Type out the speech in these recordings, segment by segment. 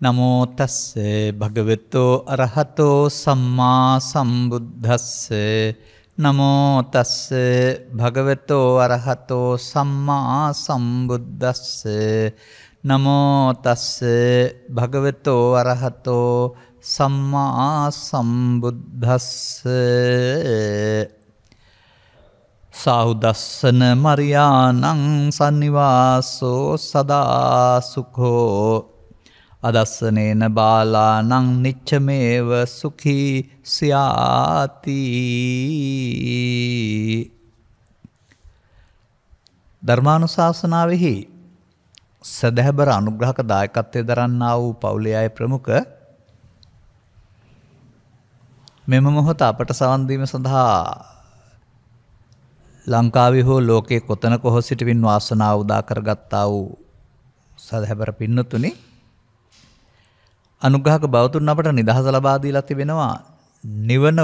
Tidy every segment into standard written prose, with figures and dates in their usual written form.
නමෝ තස්සේ භගවතෝ අරහතෝ සම්මා සම්බුද්දස්සේ නමෝ තස්සේ භගවතෝ අරහතෝ සම්මා සම්බුද්දස්සේ නමෝ තස්සේ භගවතෝ අරහතෝ සම්මා සම්බුද්දස්සේ සාහුදස්සන මරියානං සන්නිවාසෝ සදා සුඛෝ අදස්සනේන බාලානං නිච්චමේව සුඛී ස්යාති. ධර්මානුශාසනාවෙහි සදහැබර අනුග්‍රහක දායකත්වයේ දරන්නා වූ පවුලේ අය ප්‍රමුඛ මෙම මොහොත අපට සවන් දීම සඳහා ලංකාවේ හෝ ලෝකයේ කොතනක හෝ සිටමින් වාසනාව උදා කරගත්තා වූ සදහැබර පින්නතුනි, අනුග්‍රහක බවතුන් අපට නිදහස ලබා දීලා තිබෙනවා නිවනට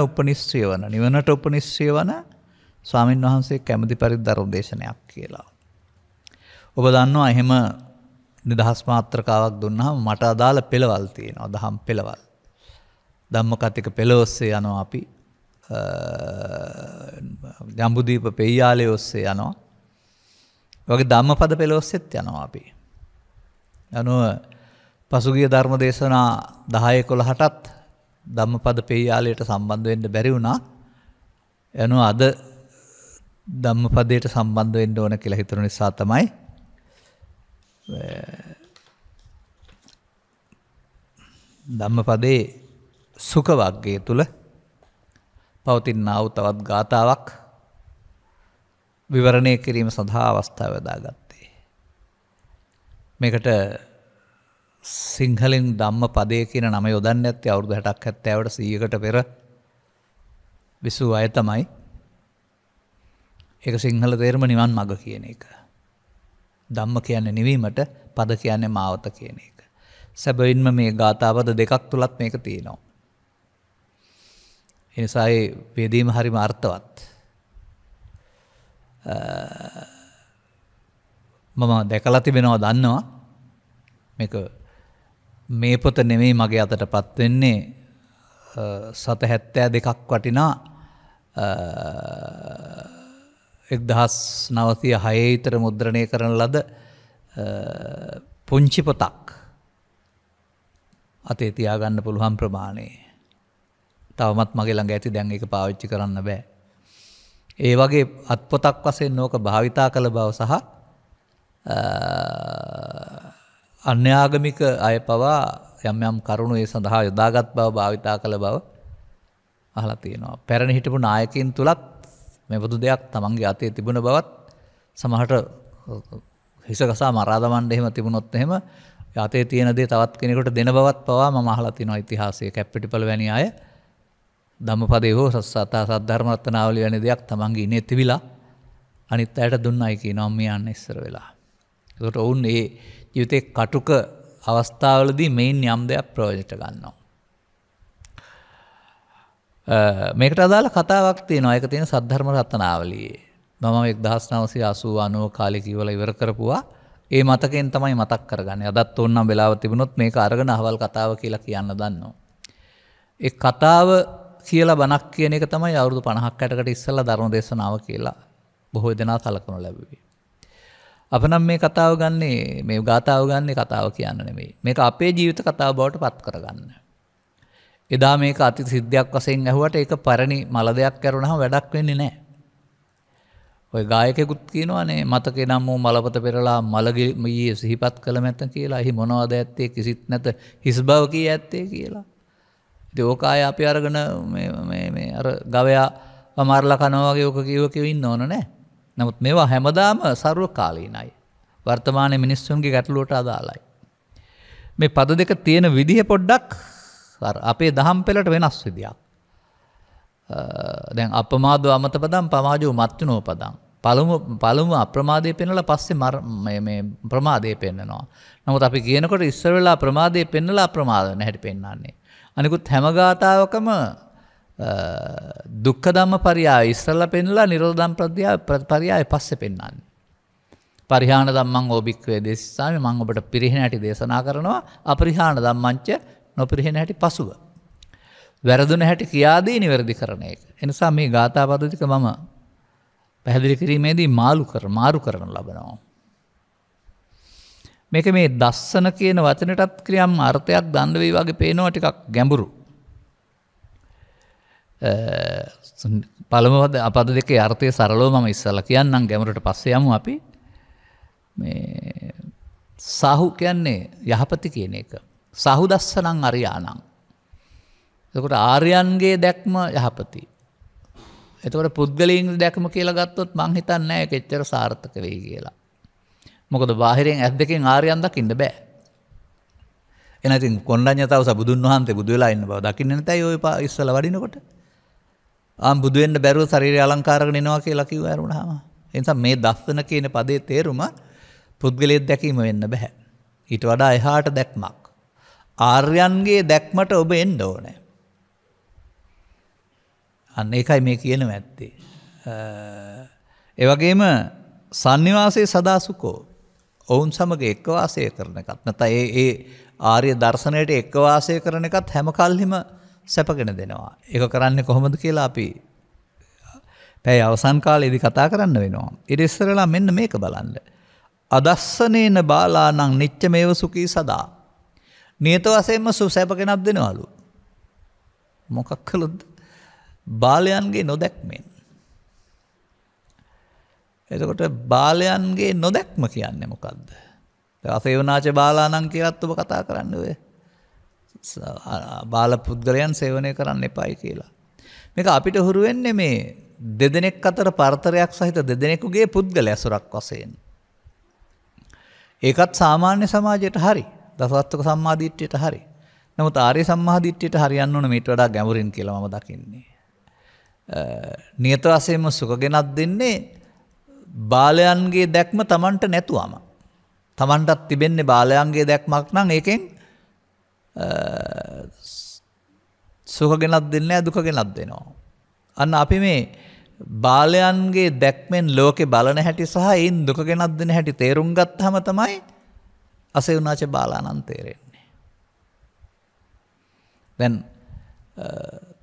උපනිශ්‍රය වන ස්වාමින් වහන්සේ කැමැති පරිදි ධර්ම දේශනයක් කියලා. ඔබ දන්නවා එහෙම නිදහස් මාත්‍රකාවක් දුන්නාම මට අදාළ පෙළවල් තියෙනවා, දහම් පෙළවල්. ධම්මකතික පෙළ ඔස්සේ යනවා අපි. ජම්බුදීප පෙయ్యాලේ ඔස්සේ යනවා. වගේ ධම්මපද පෙළ ඔස්සේත් යනවා අපි. පසුගිය ධර්ම දේශනා 10-11ටත් ධම්මපද පෙయ్యాලයට සම්බන්ධ වෙන්න බැරි වුණා. අද ධම්මපදයට සම්බන්ධ වෙන්න ඕන කියලා හිතන නිසා තමයි ධම්මපදයේ සුඛ වර්ගයේ තුල පවතිනා වූ තවත් ගාතාවක් විවරණය කිරීම සඳහා අවස්ථාව යොදාගත්තේ. මේකට සිංහලෙන් ධම්මපදය කියන නම යොදන්නේ නැත්තේ අවුරුදු 60ක් 70කට 100කට පෙර විසූ අය තමයි. ඒක සිංහල තේරුම නිවන් මඟ කියන එක. ධම්ම කියන්නේ නිවීමට, පද කියන්නේ මාවත කියන එක. සැබවින්ම මේ ගාථාපද දෙකක් තුලත් මේක තියෙනවා. ඒ නිසා ඒ වේදීම හරිම අර්ථවත්. මම දැකලා තිබෙනවා, දන්නවා. මේක මේ පොත නෙමෙයි මගේ අතටපත් වෙන්නේ. 772ක් වටිනා 1906 විතර මුද්‍රණය කරන ලද පුංචි පොතක්. අතේ තියාගන්න පුළුවන් ප්‍රමාණය. තවමත් මගේ ළඟ ඇති, දැන් ඒක පාවිච්චි කරන්න බෑ. ඒ වගේ අත්පොතක් වශයෙන් ඕක භාවිතා කළ බව සහ අන්‍යාගමික අය පවා යම් යම් කරුණු ඒ සඳහා යොදාගත් බව, භාවිතා කළ බව අහලා තියෙනවා. පැරණි හිටපු නායකයින් තුලත් මෙබඳු දෙයක් තමන්ගේ අතේ තිබුණ බවත්, සමහරට හිසකසා මරා දමන්න එහෙම තිබුණොත් එහෙම අතේ තියෙන දේ තවත් කෙනෙකුට දෙන බවත් පවා මම අහලා තියෙනවා. ඉතිහාසයේ කැප්පිටිපල වැනි අය ධම්මපදේ හෝ සද්ධර්ම රත්නාවලිය වැනි දෙයක් තමන්ගේ ඉනේ තිබිලා අනිත් අයට දුන්නයි කියනවා මේ යන්න ඉස්සර වෙලා. ඒකට ඔවුන් ඒ ජීවිතේ කටුක අවස්ථාවලදී මේන් යම් දෙයක් ප්‍රයෝජනට ගන්නවා. මේකට අදාළ කතාවක් තියෙනවා. ඒක තියෙන සද්ධර්ම රත්නාවලියේ. මම 1980 කාලේ කියවලා ඉවර කරපුවා. ඒ මතකයෙන් තමයි මතක් කරගන්නේ. අදත් ඕනනම් වෙලාව තිබුණොත් මේක අරගෙන අහවල් කතාව කියලා කියන්න දන්නවා. ඒ කතාව කියලා බණක් කියන එක තමයි අවුරුදු 50ක් 60කට ඉස්සෙල්ලා ධර්ම දේශනාව කියලා බොහෝ දෙනා සලකනු ලැබුවේ. අප නම් මේ කතාව ගන්නේ, මේ ගාතාව ගන්නේ කතාව කියන්න නෙමෙයි. මේක අපේ ජීවිත කතාව බවට පත් කරගන්න. එදා මේක අති සිද්ධියක් වශයෙන් ඇහුවට ඒක පරණි මල දෙයක් කරුණාම වැඩක් වෙන්නේ නැහැ. ඔය ගායකයෙකුත් කියනවානේ මතකේ නම් වූ මලපත පෙරලා මලගියේ සිහිපත් කළ මැත කියලා. එහි මොනවද ඇත්තේ කිසිත් නැත හිස් බව කී ඇත්තේ කියලා. ඉතින් ඕක ආය අපි අරගෙන මේ අර ගවයා වමාරලා කනවා වගේ ඕක කියව ඉන්න ඕන නෑ. නමුත් මේවා හැමදාම සර්වකාලීනයි. වර්තමානයේ මිනිස්සුන්ගේ ගැටලුවට අදාළයි. මේ පද දෙක තියෙන විදිහ පොඩ්ඩක් අපේ දහම් පෙළට වෙනස් විදියක්. දැන් අපමාදෝ අමත පදම් පමාජෝ මත්තුනෝ පදම්. පළමු අප්‍රමාදයේ පෙන්නලා පස්සේ මේ ප්‍රමාදයේ පෙන්නනවා. නමුත් අපි කියනකොට ඉස්සර වෙලා ප්‍රමාදයේ පෙන්නලා අප්‍රමාද නැහැටි පෙන්නන්නේ. අනිකුත් හැම ගාතාවකම දුක්ඛ ධම්ම පරියාය ඉස්සරලා පෙන්නලා නිරෝධ ධම්ම පරියාය පස්සේ පෙන්නන්නේ. පරිහාන ධම්මං ඕබික්ඛවේ දේශිස්සාමි මම ඔබට පිරිහෙන හැටි දේශනා කරනවා අපරිහාන ධම්මංච නොපිරිහෙන හැටි පසුව. වැරදුන හැටි කියා දී නිවැරදි කරන එක. ඒ නිසා මේ ගාථා පද ටික මම පැහැදිලි කිරීමේදී මාරු කරන ලබනවා. මේක මේ දස්සන කියන වචනටත් ක්‍රියාම් අර්ථයක් දණ්ඩ වේ වගේ පේනවා ටිකක් ගැඹුරු. පළමුව පද දෙකේ අර්ථය සරලව මම ඉස්සලා කියන්නම් ගැඹුරට පස්සේ යමු අපි. මේ සාහු කියන්නේ යහපති කියන එක. සාහු දස්සනං අරියාණං. එතකොට ආර්යයන්ගේ දැක්ම යහපති. එතකොට පුද්ගලයන්ගේ දැක්ම කියලා ගත්තොත් මං හිතන්නේ නැහැ ඒක එච්චර සාර්ථක වෙයි කියලා. මොකද බාහිරෙන් ඇස් දෙකෙන් ආර්යයන් දකින්න බෑ. එන ඉතින් කොණ්ඩඤ්ඤතවස බුදුන් වහන්සේ බුදු වෙලා ඉන්න බව දකින්නේ නැතයි ඔය ඉස්සලා වඩිනකොට. බුදු වෙන්න බැරුව ශරීරය අලංකාර කරගෙන එනවා කියලා කිව්ව ඇරුණාම. ඒ නිසා මේ දස්සන කියන පදේ තේරුම පුද්ගලයෙක් දැකීම වෙන්න බෑ. ඊට වඩා එහාට දැක්මක්. ආර්යයන්ගේ දැක්මට ඔබ එන්න ඕනේ. අන්න ඒකයි මේ කියනව ඇත්තේ. ඒ වගේම සන්නිවාසයේ සදාසුකෝ ඔවුන් සමග එක්ව වාසය කරන එකත් නැත්නම් ඒ ආර්ය දර්ශනයට එක්ව වාසය කරන එකත් හැම කල්හිම සැපගෙන දෙනවා. ඒක කරන්නේ කොහොමද කියලා අපි පැය අවසන් කාලේදී කතා කරන්න වෙනවා. ඊට ඉස්සරලා මෙන්න මේක බලන්න. අදස්සනේන බාලානං නිච්චමේව සුඛී සදා. නියත වශයෙන්ම සැපගෙනක් දෙනවලු. මොකක් කළොත්ද? බාලයන්ගේ නොදැක්මෙන්. එතකොට බාලයන්ගේ නොදැක්ම කියන්නේ මොකද්ද? අසේවනාච බාලානං කියලාත් ඔබ කතා කරන්නේ ඔය. බාල පුද්ගලයන් සේවනය කරන්න එපායි කියලා. මේක අපිට හුරු වෙන්නේ මේ දෙදෙනෙක් අතර පරතරයක් සහිත දෙදෙනෙකුගේ පුද්ගල ඇසුරක් වශයෙන්. ඒකත් සාමාන්‍ය සමාජයට හරි. දසවස්තුක සම්මාදිට්ඨියට හරි. නමුත් ආර්ය සම්මාදිට්ඨියට හරියන්න ඕන මීට වඩා ගැඹුරින් කියලා මම දකින්නේ. නියත වශයෙන්ම සුඛගෙනක් දෙන්නේ බාලයන්ගේ දැක්ම Tamanට නැතුවම. Tamanටත් තිබෙන්නේ බාලයන්ගේ දැක්මක් නම් ඒකෙන් සුඛගෙනක් දෙන්නේ නැහැ දුකගෙනක් දෙනවා. අන්න අපි මේ බාලයන්ගේ දැක්මෙන් ලෝකේ බලන හැටි සහ ඒන් දුකගෙනක් දෙන හැටි තේරුම් ගත්තාම තමයි අසේවනාච බාලානන් තේරෙන්නේ. දැන්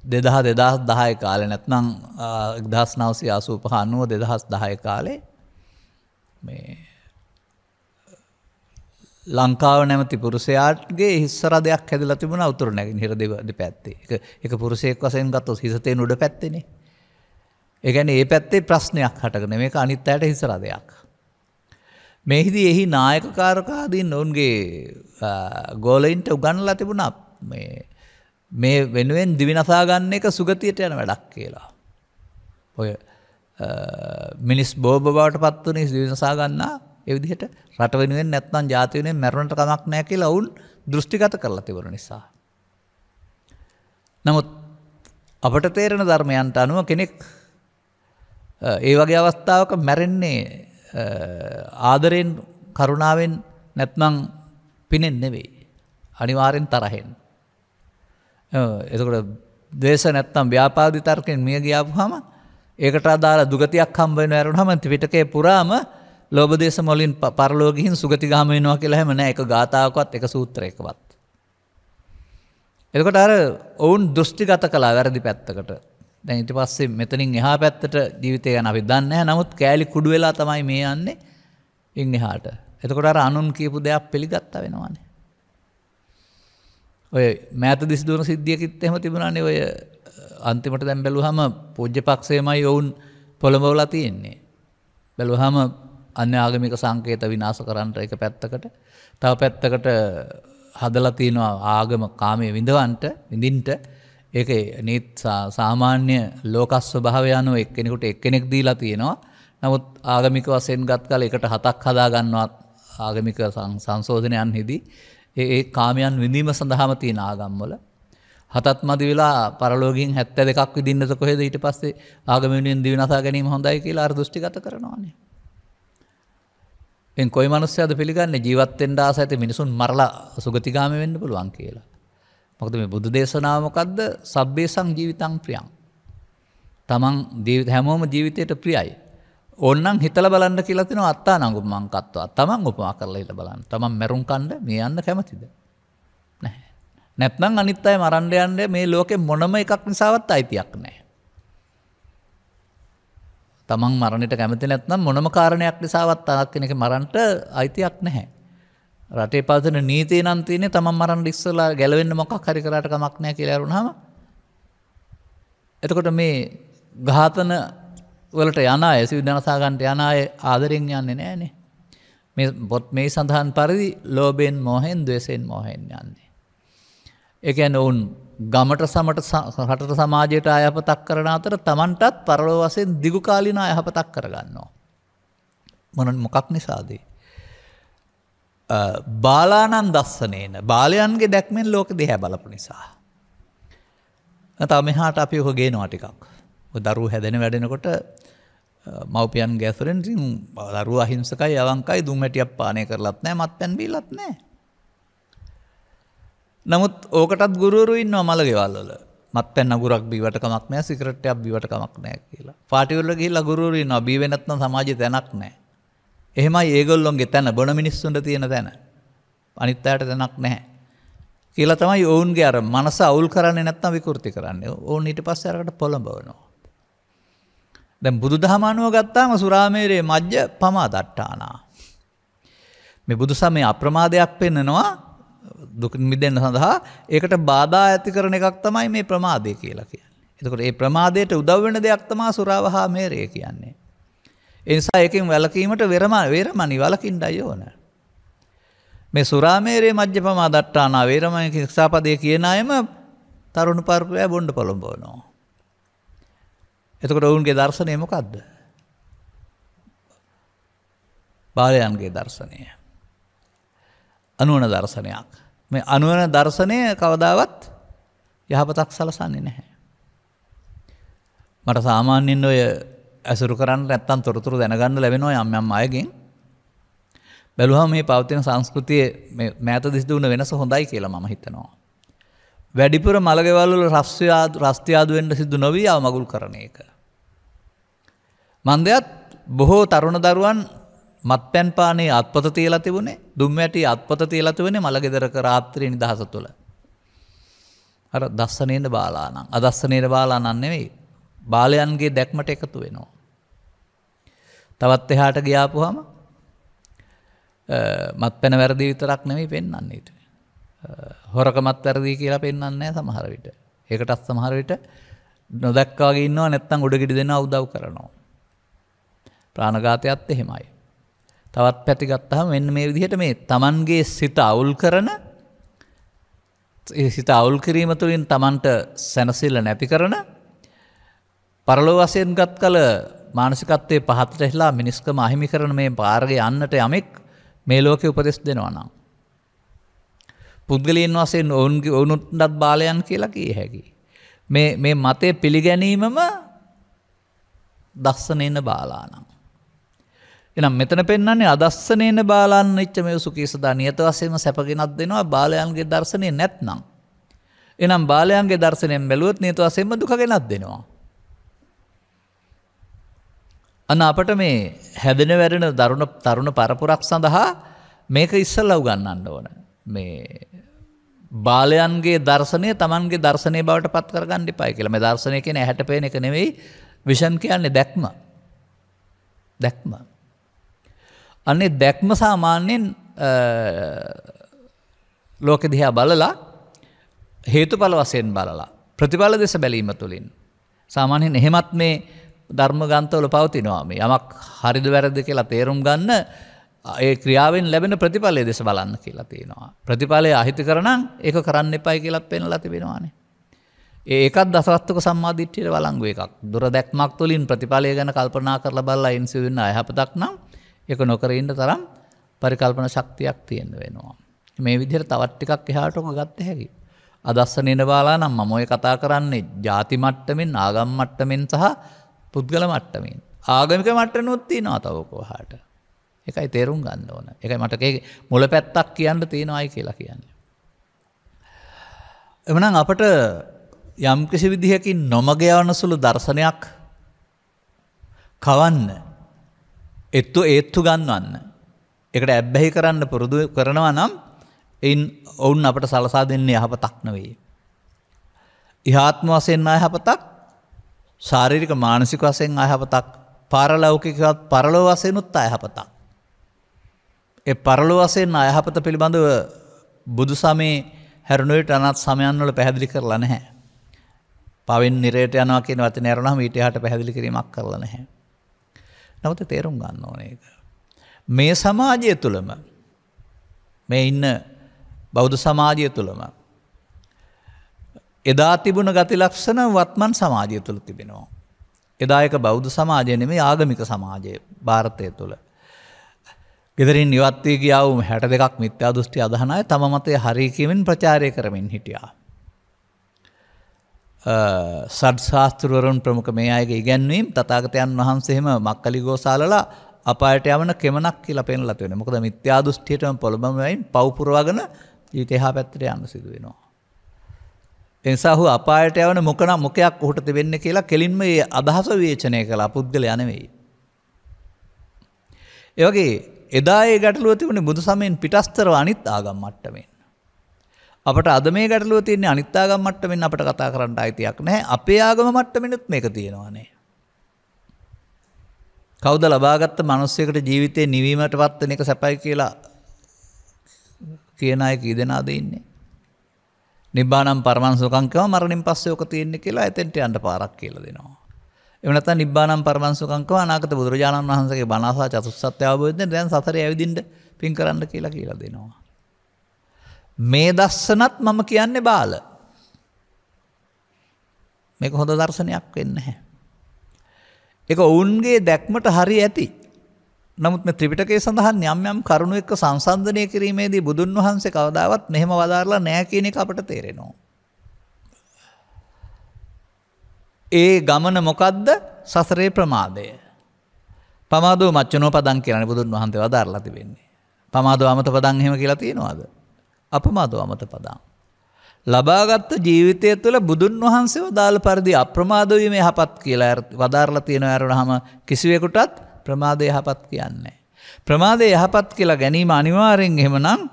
2010 කාලේ නැත්නම් 1985 90 2010 කාලේ මේ ලංකාව නැමැති පුරුෂයාගේ හිස්සරදයක් හැදලා තිබුණා උතුරු නැගෙනහිර දෙපැත්තේ. ඒක පුරුෂයෙක් වශයෙන් ගත්තොත් හිස තේන උඩ පැත්තේනේ. ඒ කියන්නේ මේ පැත්තේ ප්‍රශ්නයක් හටගෙන මේක අනිත් පැයට හිස්සරදයක්. මේහිදී එහි නායකකාරකාදීන් ඔවුන්ගේ ගෝලයින්ට උගන්වලා තිබුණා මේ වෙනුවෙන් දිවිනසා ගන්න එක සුගතියට යන වැඩක් කියලා. ඔය මිනිස් බෝබ බවට පත් වුණේ දිවිනසා ගන්නා ඒ විදිහට රට වෙනුවෙන් නැත්නම් ජාතිය වෙනුවෙන් මැරුණට කමක් නැහැ කියලා වුන් දෘෂ්ටිගත කරලා තිබුණ නිසා. නමුත් අපට තේරෙන ධර්මයන්ට අනුව කෙනෙක් ඒ වගේ අවස්ථාවක මැරෙන්නේ ආදරෙන් කරුණාවෙන් නැත්නම් පිනෙන් නෙවෙයි. අනිවාර්යෙන් තරහෙන්. එතකොට ද්වේෂ නැත්නම් ව්‍යාපාදී තර්කයෙන් මිය ගියාපුවාම ඒකට අදාළ දුගතියක් හම්බ වෙනවා ඇරුණාම ත්‍රිපිටකේ පුරාම ලෝභ දේශ මොලින් පරලෝක ගිහින් සුගතිගාම වෙනවා කියලා හැම නෑ. එක ගාතාවකවත් එක සූත්‍රයකවත්. එතකොට අර ඔවුන් දෘෂ්ටිගත කළා වැරදි පැත්තකට. දැන් ඊට පස්සේ මෙතනින් එහා පැත්තට ජීවිතය ගැන අපි දන්නේ නැහැ. නමුත් කෑලි කුඩු වෙලා තමයි මේ යන්නේ ඉන් එහාට. එතකොට අර අනුන් කියපු දෙයක් පිළිගත්තා වෙනවානේ. ඔය මෑත දිස් දුවන සිද්ධියකිත් එහෙම තිබුණානේ. ඔය අන්තිමට දැන් බැලුවාම පූජ්‍යපක්ෂයමයි ඔවුන් පොළඹවලා තියෙන්නේ. බැලුවාම අන්‍ය ආගමික සංකේත විනාශ කරන්න එක පැත්තකට තව පැත්තකට හදලා තිනවා ආගම කාමයේ විඳින්න ඒක සාමාන්‍ය ලෝක ස්වභාවය අනුව එක්කෙනෙකුට එක්කෙනෙක් දීලා තියෙනවා. නමුත් ආගමික වශයෙන් ගත් කල එකට හතක් හදා ගන්නවා ආගමික සංශෝධනයන්හිදී ඒ කාමයන් විඳීම සඳහාම තියෙන ආගම්වල හතත් මදි වෙලා පරලෝකයෙන් 72ක් විඳින්නද කොහෙද ඊට පස්සේ ආගම වෙනුවෙන් දිවිනසා ගැනීම හොඳයි කියලා අර දෘෂ්ටිගත කරනවානේ. එන් කොයි මිනිස්සයද පිළිගන්නේ ජීවත් වෙන්න ආස ඇති මිනිසුන් මරලා සුගතිගාමී වෙන්න පුළුවන් කියලා. මොකද මේ බුදු දේශනාව මොකද්ද? සබ්බේසං ජීවිතං ප්‍රියං. තමන් හැමෝම ජීවිතයට ප්‍රියයි. ඕන්නම් හිතලා බලන්න කියලා තිනවා අත්තානං උපමං කත්වා. තමන් උපමා කරලා හිතලා බලන්න. තමන් මැරුම් කන්න මේ යන්න කැමතිද? නැහැ. නැත්නම් අනිත් අය මරන්න යන්නේ මේ ලෝකේ මොනම එකක් නිසාවත් අයිතියක් නැහැ. තමන් මරණයට කැමති නැත්නම් මොනම කාරණයක් නිසාවත් තවත් කෙනෙක් මරන්නට අයිතියක් නැහැ. රටේ පවතින නීතිය නම් තියෙන්නේ තමන් මරන්න ඉස්සලා ගැලවෙන්න මොකක් හරි කරාට කමක් නැහැ කියලා අරුණාම එතකොට මේ ඝාතන වලට යන අය සිවිදනසා ගන්නට යන අය ආදරෙන් යන්නේ නැහනේ. මේ සඳහන් පරිදි ලෝභයෙන් මොහෙන් ද්වේෂයෙන් මොහෙන් යන්නේ. ඒ කියන්නේ උන් ගමට සමට රටට සමාජයට අයහපතක් කරන අතර තමන්ටත් පරලෝ වශයෙන් දිගු කාලින අයහපතක් කරගන්නවා. මොකක් නිසාද? බාලානන් දස්සනේන බාලයන්ගේ දැක්මෙන් ලෝක දිහා බලපු නිසා. තව මෙහාට අපි ඔක ගේනවා ටිකක්. ඔය දරුවෝ හැදෙන වැඩෙනකොට මව්පියන්ගේ ඇසුරෙන් දරුවෝ අහිංසකයි අවංකයි දුම් හැටියක් පානය කරලත් නැහැ මත්පැන් බීලත් නැහැ. නමුත් ඕකටත් ගුරුවරු ඉන්නවා මල ගෙවල් වල. මත්පැන් අගුරක් බීවට කමක් නැහැ සිගරට් එකක් බීවට කමක් නැහැ කියලා. පාටි වල ගිහිල්ලා ගුරුවරු ඉන්නවා බීවෙ නැත්නම් සමාජයේ තැනක් නැහැ. එහෙමයි ඒගොල්ලොන්ගේ තැන බොන මිනිස්සුන්ට තියෙන තැන. අනිත් අයට තැනක් නැහැ. කියලා තමයි ඔවුන්ගේ අර මනස අවුල් කරන්නේ නැත්නම් විකෘති කරන්නේ. ඔවුන් ඊට පස්සේ අරකට පොළඹවනවා. දැන් බුදුදහම අනුව ගත්තාම සුරාමේරේ මජ්ජ පමාදට්ඨානා. මේ බුදුසමයේ අප්‍රමාදයක් පෙන්නනවා දුක මිදෙන්න සඳහා ඒකට බාධා ඇති කරන එකක් තමයි මේ ප්‍රමාදය කියලා කියන්නේ. එතකොට මේ ප්‍රමාදයට උදව් වෙන දෙයක් තමයි සුරාවහා මේරය කියන්නේ. ඒ නිසා එකෙන් වැළකීමට වේරමණී වළකින්නයි ඕන. මේ සුරාමේරේ මජ්ජපමා දට්ඨානා වේරමණී ශික්ෂාපදයේ කියන අයම තරුණ පරපුරය බොණ්ඩ පොළඹවනවා. එතකොට ඔවුන්ගේ දර්ශනය මොකද්ද? බාලයන්ගේ දර්ශනය. අනුවන දර්ශනයක්. මේ අනුවන දර්ශනය කවදාවත් යහපතක් සලසන්නේ නැහැ. මට සාමාන්‍යයෙන් ඔය ඇසුරු කරන්න නැත්තම් තොරතුරු දැනගන්න ලැබෙනවා යම් යම් අයගෙන්. බැලුවම මේ පවතින සංස්කෘතියේ මේ මෑත දිස්දුන වෙනස හොඳයි කියලා මම හිතනවා. වැඩිපුර මලගෙවල් වල රස්තියාදු වෙන්න සිදු නොවි අවමගුල් කරන එක. මන්දයත් බොහෝ තරුණ දරුවන් මත්පැන් පානේ අත්පොත තියලා තිබුණේ දුම් වැටි අත්පොත තියලා තිබුණේ මලගෙදරක රාත්‍රී නිදහස තුළ. අර දස්සනේන බාලානම් අදස්සනේන බාලානම් නෙවෙයි බාලයන්ගේ දැක්මට එකතු වෙනවා. තවත් එහාට ගියාපුවාම මත්පැන වැරදි විතරක් නෙමෙයි පෙන්වන්නේ ඊට. හොරකමත් වැරදි කියලා පෙන්වන්නේ නැහැ සමහර විට. ඒකටත් සමහර විට නොදැක්කා වගේ ඉන්නවා නැත්නම් උඩගෙඩි දෙනවා උදව් කරනවා. ප්‍රාණඝාතයත් එහෙමයි. තවත් පැති ගත්තාම මෙන්න මේ විදිහට මේ Tamanගේ සිත අවුල් කරන ඒ සිත අවුල් කිරීම තුළින් Tamanට සැනසෙල්ල නැති කරන පරලෝ වශයෙන් ගත් කල මානසිකත්වයේ පහතට ඇහිලා මිනිස්කම අහිමි කරන මේ පාරේ යන්නට යමෙක් මේ ලෝකේ උපදෙස් දෙනවා නම් පුද්ගලයන් වශයෙන් ඔවුන්ටත් බාලයන් කියලා කිය හැකියි. මේ මතයේ පිළිගැනීමම දස්සනේන බාලානම්. එහෙනම් මෙතන පෙන්වන්නේ අදස්සනේන බාලාන් නිච්ච මේ සුඛී සදා නියත වශයෙන්ම සැපගෙනක් දෙනවා බාලයන්ගේ දර්ශනේ නැත්නම්. එහෙනම් බාලයන්ගේ දර්ශනයෙන් බැලුවොත් නියත වශයෙන්ම දුකගෙනක් දෙනවා. අන්න අපට මේ හැදෙන වැඩෙන තරුණ පරපුරක් සඳහා මේක ඉස්සෙල්ලා උගන්වන්න ඕන. මේ බාලයන්ගේ දර්ශනය Tamanගේ දර්ශනය බවට පත් කරගන්න එපායි කියලා. මේ දර්ශනය කියන්නේ ඇහැට පේන එක නෙවෙයි විෂන් කියන්නේ දැක්ම. දැක්ම. අනේ දැක්ම සාමාන්‍යයෙන් ලෝක දිහා බලලා හේතුඵල වශයෙන් බලලා ප්‍රතිඵල දෙස බැලීම තුළින් සාමාන්‍යයෙන් එහෙමත් මේ ධර්ම ග්‍රන්ථවල පවතිනවා මේ යමක් හරිද වැරදිද කියලා තේරුම් ගන්න ඒ ක්‍රියාවෙන් ලැබෙන ප්‍රතිඵලයේ දෙස බලන්න කියලා තියෙනවා. ප්‍රතිඵලය අහිත කරනම් ඒක කරන්න එපයි කියලා පෙන්නලා තිබෙනවානේ. ඒකත් දසවස්තුක සම්මාදිට්ඨියට වළංගු එකක්. දුර දැක්මක් තුළින් ප්‍රතිඵලය ගැන කල්පනා කරලා බලලා ඉන්සි වෙන අයහපතක් නම් ඒක නොකර ඉන්න තරම් පරිකල්පන ශක්තියක් තියෙන්න වෙනවා. මේ විදිහට තවත් ටිකක් එහාට ඔක ගත්ත හැකියි. අදස්සනේන බාලා නම් මම ඔය කතා කරන්නේ ಜಾති මට්ටමින් ආගම් මට්ටමින් සහ පුද්ගල මට්ටමින්. ආගමික මට්ටමනොත් තියෙනවා තව කොහාට. ඒකයි තේරුම් ගන්න ඕන. ඒකයි මට මුල පැත්තක් කියන්න තියෙනවායි කියලා කියන්නේ. එවනම් අපට යම් කිසි විදිහකින් නොමග යවන සුළු දර්ශනයක් කවන්න ඒත්තු ගන්නවන්න. ඒකට ඇබ්බැහි කරන්න පුරුදු කරනවා නම් එයින් ඔවුන් අපට සලසා දෙන්නේ යහපතක් නෙවෙයි. ඉහාත්ම වශයෙන් යහපතක්, ශාරීරික මානසික වශයෙන් යහපතක්, පාරලෞකිකවත් පරලෝක වශයෙන් උත් යහපතක්. ඒ පරලෝක වශයෙන් යහපත පිළිබඳව බුදු සමයේ හැරුණු විට අනාත් සමයන් වල පැහැදිලි කරලා නැහැ. පවෙන් නිරයට යනවා කියන වචනේ අරනහම ඊට එහාට පැහැදිලි කිරීමක් කරලා නැහැ. නමුත් තේරුම් ගන්න ඕනේ ඒක. මේ සමාජය තුළම මේ ඉන්න බෞද්ධ සමාජය තුළම එදා තිබුණ ගති ලක්ෂණ වත්මන් සමාජය තුළ තිබෙනවා. එදා එක බෞද්ධ සමාජය නෙමෙයි ආගමික සමාජය ಭಾರತය තුළ. ගෙදරින් ඉවත් වී ගියා වූ 62ක් මිත්‍යා දෘෂ්ටි අදහන අය තම මතය හරි කියමින් ප්‍රචාරය කරමින් හිටියා. සඩ්ශාස්ත්‍රවරුන් ප්‍රමුඛ මේ අයගේ ඉගැන්වීම් තථාගතයන් වහන්සේ එහෙම මක්කලි ගෝසාලලා අපායට යවන කෙමනක් කියලා පෙන්ලා තියෙනවා. මොකද මිත්‍යා දෘෂ්ටියටම පොළඹවන වෙයින් පව් පුරවගෙන ඊට එහා පැත්තට යන්න සිදු වෙනවා. ඒ නිසා ඔහු අපායට යවන මොකයක් ඔහුට තිබෙන්නේ කියලා කෙලින්ම මේ අදහස විවේචනය කළා. පුද්ගලයා නෙවෙයි. ඒ වගේ එදා ඒ ගැටලුව තිබුණේ බුදු සමයෙන් පිටස්තරව අනිත් ආගම් මට්ටමින්. අපට අද මේ ගැටලුව තියෙන්නේ අනිත් ආගම් මට්ටමින් අපට කතා කරන්න අයිතියක් නැහැ. අපේ ආගම මට්ටමිනුත් මේක තියෙනවානේ. කවුද ලබාගත්ත මිනිස්සෙකුට ජීවිතේ නිවීමටපත් වෙන එක සැපයි කියලා කියන අය කී දෙනාද ඉන්නේ? නිබ්බානම් පරමං සුඛං කියව මරණින් පස්සේ ඔක තියෙන්නේ කියලා එතෙන්ට යන්න පාරක් කියලා දෙනවා. එහෙම නැත්නම් නිබ්බානම් පරමං සුඛං කියව අනාගත බුදුරජාණන් වහන්සේගේ බණ අසා චතුස්සත්‍ය අවබෝධයෙන් දැන් සතරේ ඇවිදින්න පින් කරන්න කියලා දෙනවා. මේ දස්සනත් මම කියන්නේ බාල. මේක හොඳ දර්ශනයක් වෙන්නේ නැහැ. ඒක ඔවුන්ගේ දැක්මට හරි ඇති. නමුත් මේ ත්‍රිපිටකයේ සඳහන් යම් කරුණු එක්ක සංසන්දනය කිරීමේදී බුදුන් වහන්සේ කවදාවත් මෙහෙම වදාරලා නැහැ කියන එක අපට තේරෙනවා. ඒ ගමන මොකද්ද? සසරේ ප්‍රමාදය. පමාදෝ මච්චනෝ පදං කියලානේ බුදුන් වහන්සේ වදාරලා තිබෙන්නේ. පමාදෝ අමත පදං එහෙම කියලා තියෙනවද? අපමාදෝ අමත පදං. ලබාගත් ජීවිතය තුළ බුදුන් වහන්සේ වදාළ පරිදි අප්‍රමාද වීම යහපත් කියලා වදාරලා තියෙනවා. අරනහම කිසිවෙකුටත් ප්‍රමාදය යහපත් කියන්නේ. ප්‍රමාදය යහපත් කියලා ගැනීම අනිවාර්යෙන් එහෙමනම්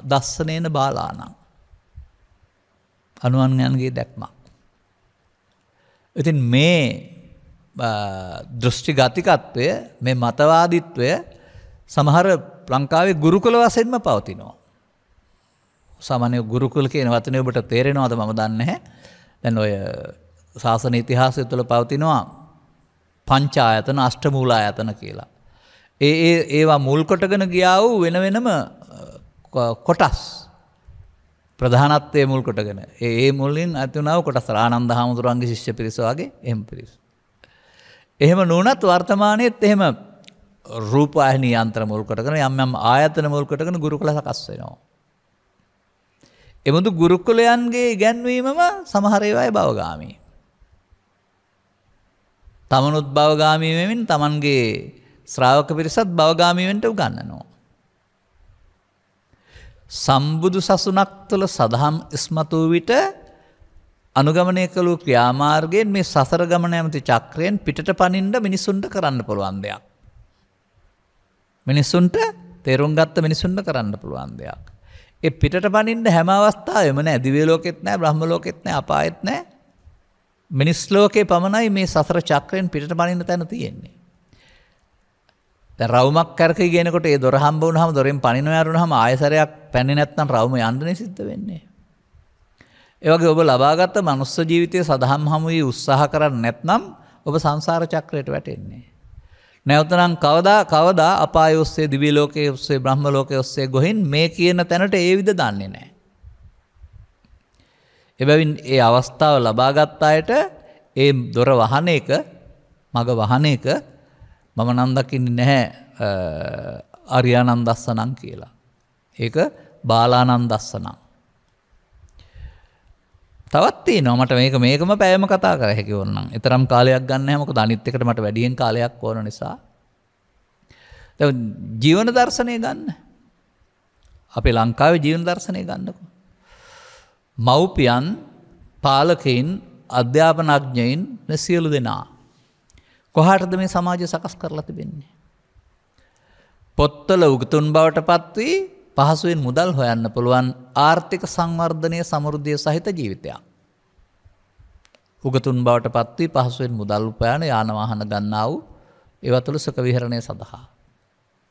දස්සනේන බාලානම්. අනුන්යන්ගේ දැක්මක්. ඉතින් මේ දෘෂ්ටි ගතිකත්වය, මේ මතවාදීත්වය සමහර ලංකාවේ ගුරුකුල වශයෙන්ම පවතිනවා. සාමාන්‍ය ගුරුකුල කියන වචනේ ඔබට තේරෙනවද මම දන්නේ නැහැ. දැන් ඔය ශාසන ඉතිහාසය තුළ පවතිනවා පංචායතන අෂ්ටමූලායතන කියලා. ඒවා මුල් කොටගෙන ගියා වූ වෙන වෙනම කොටස්. ප්‍රධානත්වයේ මුල් කොටගෙන. ඒ මුලින් ඇති වුණා වූ කොටස් ආනන්ද හාමුදුරන්ගේ ශිෂ්‍ය පිරිස වගේ එහෙම පිරිස. එහෙම නුනත් වර්තමානයේත් එහෙම රූපවාහිනී යන්ත්‍ර මුල් කොටගෙන යම් ආයතන මුල් කොටගෙන ගුරුකුල සකස් වෙනවා. එමුදු ගුරුකුලයන්ගේ ඉගැන්වීමම සමහර ඒවායේ භවගාමී. තමනුත් භවගාමී වෙමින් තමන්ගේ ශ්‍රාවක පිරිසත් භවගාමී වෙන්න උගන්වනවා. සම්බුදු සසුනක් තුළ සදහම් ඉස්මතු විට අනුගමනය කළ ක්‍රියාමාර්ගයෙන් මේ සසර ගමන යමති චක්‍රයෙන් පිටට පනින්න මිනිසුන්ට කරන්න පුළුවන් දෙයක්. මිනිසුන්ට තේරුම් ගත්ත මිනිසුන්ට කරන්න පුළුවන් දෙයක්. ඒ පිටට පනින්න හැම අවස්ථාවෙම නෑ. දිව්‍ය ලෝකෙත් නෑ, බ්‍රහ්ම ලෝකෙත් නෑ, අපායෙත් නෑ. මිනිස් ලෝකේ පමණයි මේ සසර චක්‍රයෙන් පිටට පනින්න තැන තියෙන්නේ. දැන් රවුමක් කරකී ගේනකොට ඒ දොර හම්බ වුණාම දොරෙන් පනිනවා යරුණාම ආයසරයක් පැන්නේ නැත්නම් රවුම යන්නනේ සිද්ධ වෙන්නේ. ඒ වගේ ඔබ ලබාගත් මනුස්ස ජීවිතයේ සදහම් හමු වී උත්සාහ කරන්නේ නැත්නම් ඔබ සංසාර චක්‍රයට වැටෙන්නේ. නැවතනම් කවදා අපාය ඔස්සේ, දිව්‍ය ලෝකයේ ඔස්සේ, බ්‍රහ්ම ලෝකයේ ඔස්සේ ගොහින් මේ කියන තැනට ඒ විදිහ දන්නේ නැහැ. එබැවින් ඒ අවස්ථාව ලබාගත් අයට ඒ දොර වහන එක, මග වහන එක මම නම් දකින්නේ නැහැ අරියානන්දස්සනං කියලා. ඒක බාලානන්දස්සනං. තවත් තියෙනවා මට මේකම පැයම කතා කර හැකි වුණනම්. ඊතරම් කාලයක් ගන්න නැහැ. මොකද අනිත් එකට මට වැඩියෙන් කාලයක් ඕන නිසා. දැන් ජීවන දර්ශනය ගන්න. අපේ ලංකාවේ ජීවන දර්ශනය ගන්නකො. මව්පියන්, පාලකයින්, අධ්‍යාපනඥයින් සියලු දෙනා කොහාටද මේ සමාජය සකස් කරලා තිබෙන්නේ? පොත්වල උගතුන් බවට පත් වී පහසුවෙන් මුදල් හොයන්න පුළුවන් ආර්ථික සංවර්ධනය සමෘද්ධිය සහිත ජීවිතයක්. උගතුන් බවට පත් වී පහසුවෙන් මුදල් උපයන යාන වාහන ගන්නා වූ ඒවා තුළ සුඛ විහරණය සඳහා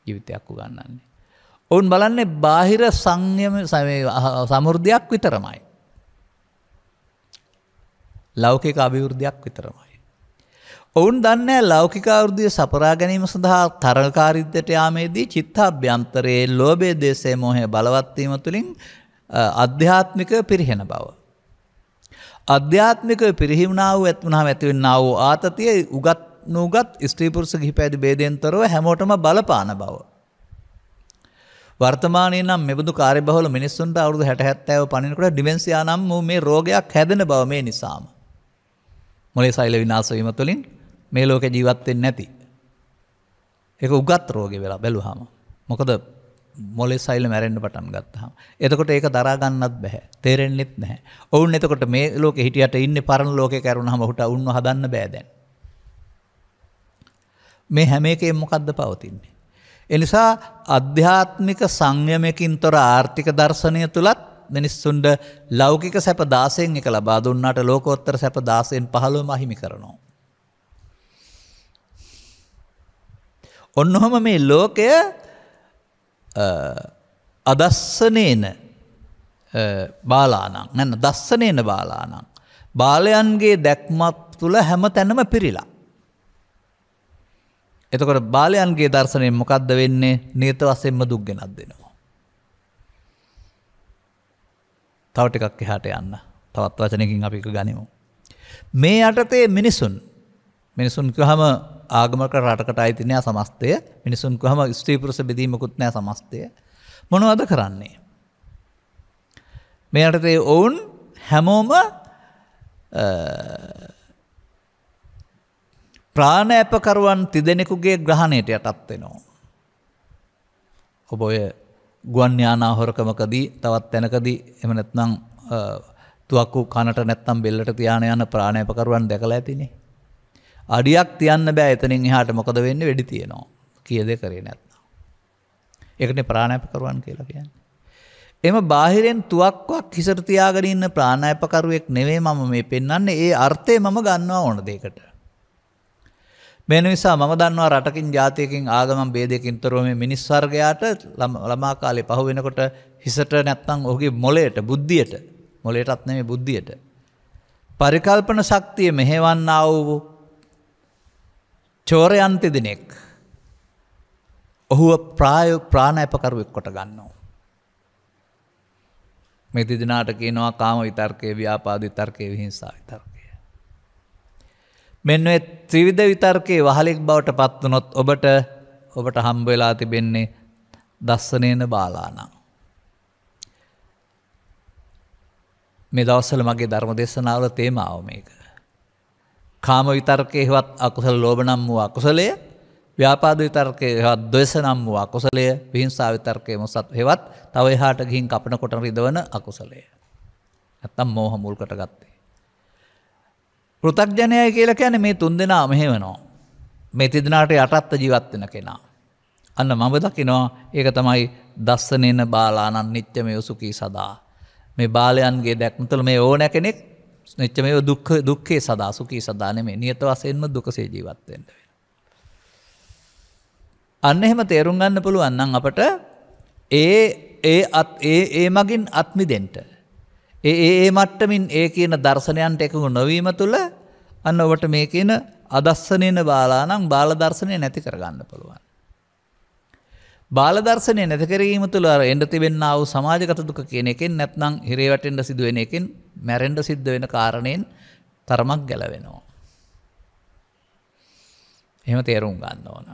ජීවිතයක් උගන්වන්නේ. ඔවුන් බලන්නේ බාහිර සංයම සමෘද්ධියක් විතරමයි. ලෞකික අභිවෘද්ධියක් විතරමයි. ඔවුන් දන්නේ ලෞකික අභිවෘද්ධිය සපුරා ගැනීම සඳහා තරඟකාරීත්වයට යාමේදී චිත්තාභ්‍යන්තරයේ ලෝභය, ද්වේෂය, මෝහය බලවත් වීම තුළින් ආධ්‍යාත්මික පිරිහෙන බව. ආධ්‍යාත්මික පිරිහීමනා වූ ඇතුණාම ඇතිවෙනා වූ ආතතිය උගත් නුගත් ස්ත්‍රී පුරුෂ ගිහි පැවිදි ભેදයෙන් තොරව හැමෝටම බලපාන බව. වර්තමානයේ නම් මෙබඳු කාර්යබහුල මිනිස්සුන්ට අවුරුදු 60 70 පණිනකොට ඩිමෙන්සියා නම් මේ රෝගයක් හැදෙන බව මේ නිසාම. මොළේ සෛල විනාශ වීම තුළින් මේ ලෝකේ ජීවත් වෙන්නේ නැති. ඒක උගත් රෝගේ වෙලා බැලුවාම. මොකද මොළේ සෛල මැරෙන්න පටන් ගත්තාම. එතකොට ඒක දරා ගන්නත් බෑ. තේරෙන්නෙත් නැහැ. ඔවුන් එතකොට මේ ලෝකේ හිටියට ඉන්නේ පරණ ලෝකේ කරුණාම ඔහුට උන්ව හදන්න බෑ දැන්. මේ හැම එකෙම මොකද්ද පවතින්නේ? ඒ නිසා අධ්‍යාත්මික සංයමයකින් තොර ආර්ථික දර්ශනය තුලත් මිනිස්සුන්ට ලෞකික සැප 16න් එක ලබා දුන්නාට ලෝකෝත්තර සැප 16න් 15ම අහිමි කරනවා. ඔන්නෝම මේ ලෝකය අදස්සනේන බාලානං නැත්නම් දස්සනේන බාලානං බාලයන්ගේ දැක්මත් තුල හැම තැනම පිරීලා. එතකොට බාලයන්ගේ දර්ශනයෙන් මොකද්ද වෙන්නේ? නියත වශයෙන්ම දුක් ගෙනත් දෙනවා. තව ටිකක් එහාට යන්න. තවත් වචනකින් අපි එක ගනිමු. මේ යටතේ මිනිසුන් කියවම ආගමක රටකට අයිති නෑ සමස්තය. මිනිසුන් කියවම ස්ත්‍රී පුරුෂ බෙදීමකුත් නෑ සමස්තය. මොනවද කරන්නේ? මේ යටතේ ඔවුන් හැමෝම ප්‍රාණාපකරුවන් තිදෙනෙකුගේ ග්‍රහණයට යටත් වෙනවා. ඔබ ඔය ගුවන් යානා හොරකමකදී තවත් තැනකදී එහෙම නැත්නම් තුවක්කු කනට නැත්නම් බෙල්ලට තියාන යන ප්‍රාණාපකරුවන් දැකලා ඇතිනේ. අඩියක් තියන්න බෑ එතනින් එහාට මොකද වෙන්නේ? වෙඩි තියනවා. කීයද කරේ නැත්නම්. ඒකනේ ප්‍රාණාපකරුවන් කියලා කියන්නේ. එම බාහිරෙන් තුවක්කුවක් හිසට තියාගෙන ඉන්න ප්‍රාණාපකරුවෙක් නෙවෙයි මම මේ පෙන්වන්නේ. ඒ අර්ථය මම ගන්නවා ඕන දෙයකට. මේ නිසා මම දන්නවා රටකින් ජාතියකින් ආගමන් ભેදයකින් තොරව මේ මිනිස් වර්ගයාට ළමා කාලේ පහු වෙනකොට හිසට නැත්තම් ඔහුගේ මොළයට බුද්ධියට මොළයටත් නෙමෙයි බුද්ධියට පරිකල්පන ශක්තිය මෙහෙවන්නා වූ චෝරයන් දෙදෙනෙක් ඔහුව ප්‍රාණාපකරුවෙක් කොට ගන්නවා. මේ දෙදෙනාට කියනවා කාම විතර්කයේ, ව්‍යාපාද විතර්කයේ, විහිංසා විතර්කය. මෙන්න මේ ත්‍රිවිධ විතර්කයේ වහලෙක් බවට පත් වුණොත් ඔබට හම්බ වෙලා තිබෙන්නේ දස්සනේන බාලානං. මේ දවස්වල මගේ ධර්ම දේශනාවල තේමාව මේක. කාම විතර්කයේ හෙවත් අකුසල ලෝභ නම් වූ අකුසලය, ව්‍යාපාද විතර්කයේ හෙවත් ද්වේෂ නම් වූ අකුසලය, විහිංසා විතර්කයේ මොසත් හෙවත් තව එහාට ගිහින් කපන කොට රිදවන අකුසලය. නැත්තම් මෝහ මුල්කට ගත්තේ. පෘථග්ජනයයි කියලා කියන්නේ මේ තුන් දෙනා මෙහෙවනවා. මේ තිදෙනාට යටත් ජීවත් වෙන කෙනා. අන්න මම දකිනවා ඒක තමයි දස්සනේන බාලානං නිත්‍යමය සුඛී සදා. මේ බාලයන්ගේ දැක්ම තුළ මේ ඕන කෙනෙක් නිත්‍යමය දුක්ඛේ සදා සුඛී සදා නෙමෙයි. නියත වශයෙන්ම දුකසේ ජීවත් වෙන්න වෙනවා. අන්න එහෙම තේරුම් ගන්න පුළුවන් නම් අපට ඒ මගින් අත් මිදෙන්න ඒ මට්ටමින් ඒ කියන දර්ශනයන්ට එකඟ නොවීම තුළ අන්න ඔබට මේ කියන අදස්සනේන බාලානං බාල දර්ශනය නැති කරගන්න පුළුවන්. බාල දර්ශනය නැති කිරීම තුළ අර එන්න තිබෙනා වූ සමාජගත දුක කියන එකෙන් නැත්නම් හිරේ වැටෙන්න සිදු වෙන එකෙන් මැරෙන්න සිද්ධ වෙන කාරණේන් තරමක් ගැලවෙනවා. එහෙම තේරුම් ගන්න ඕන.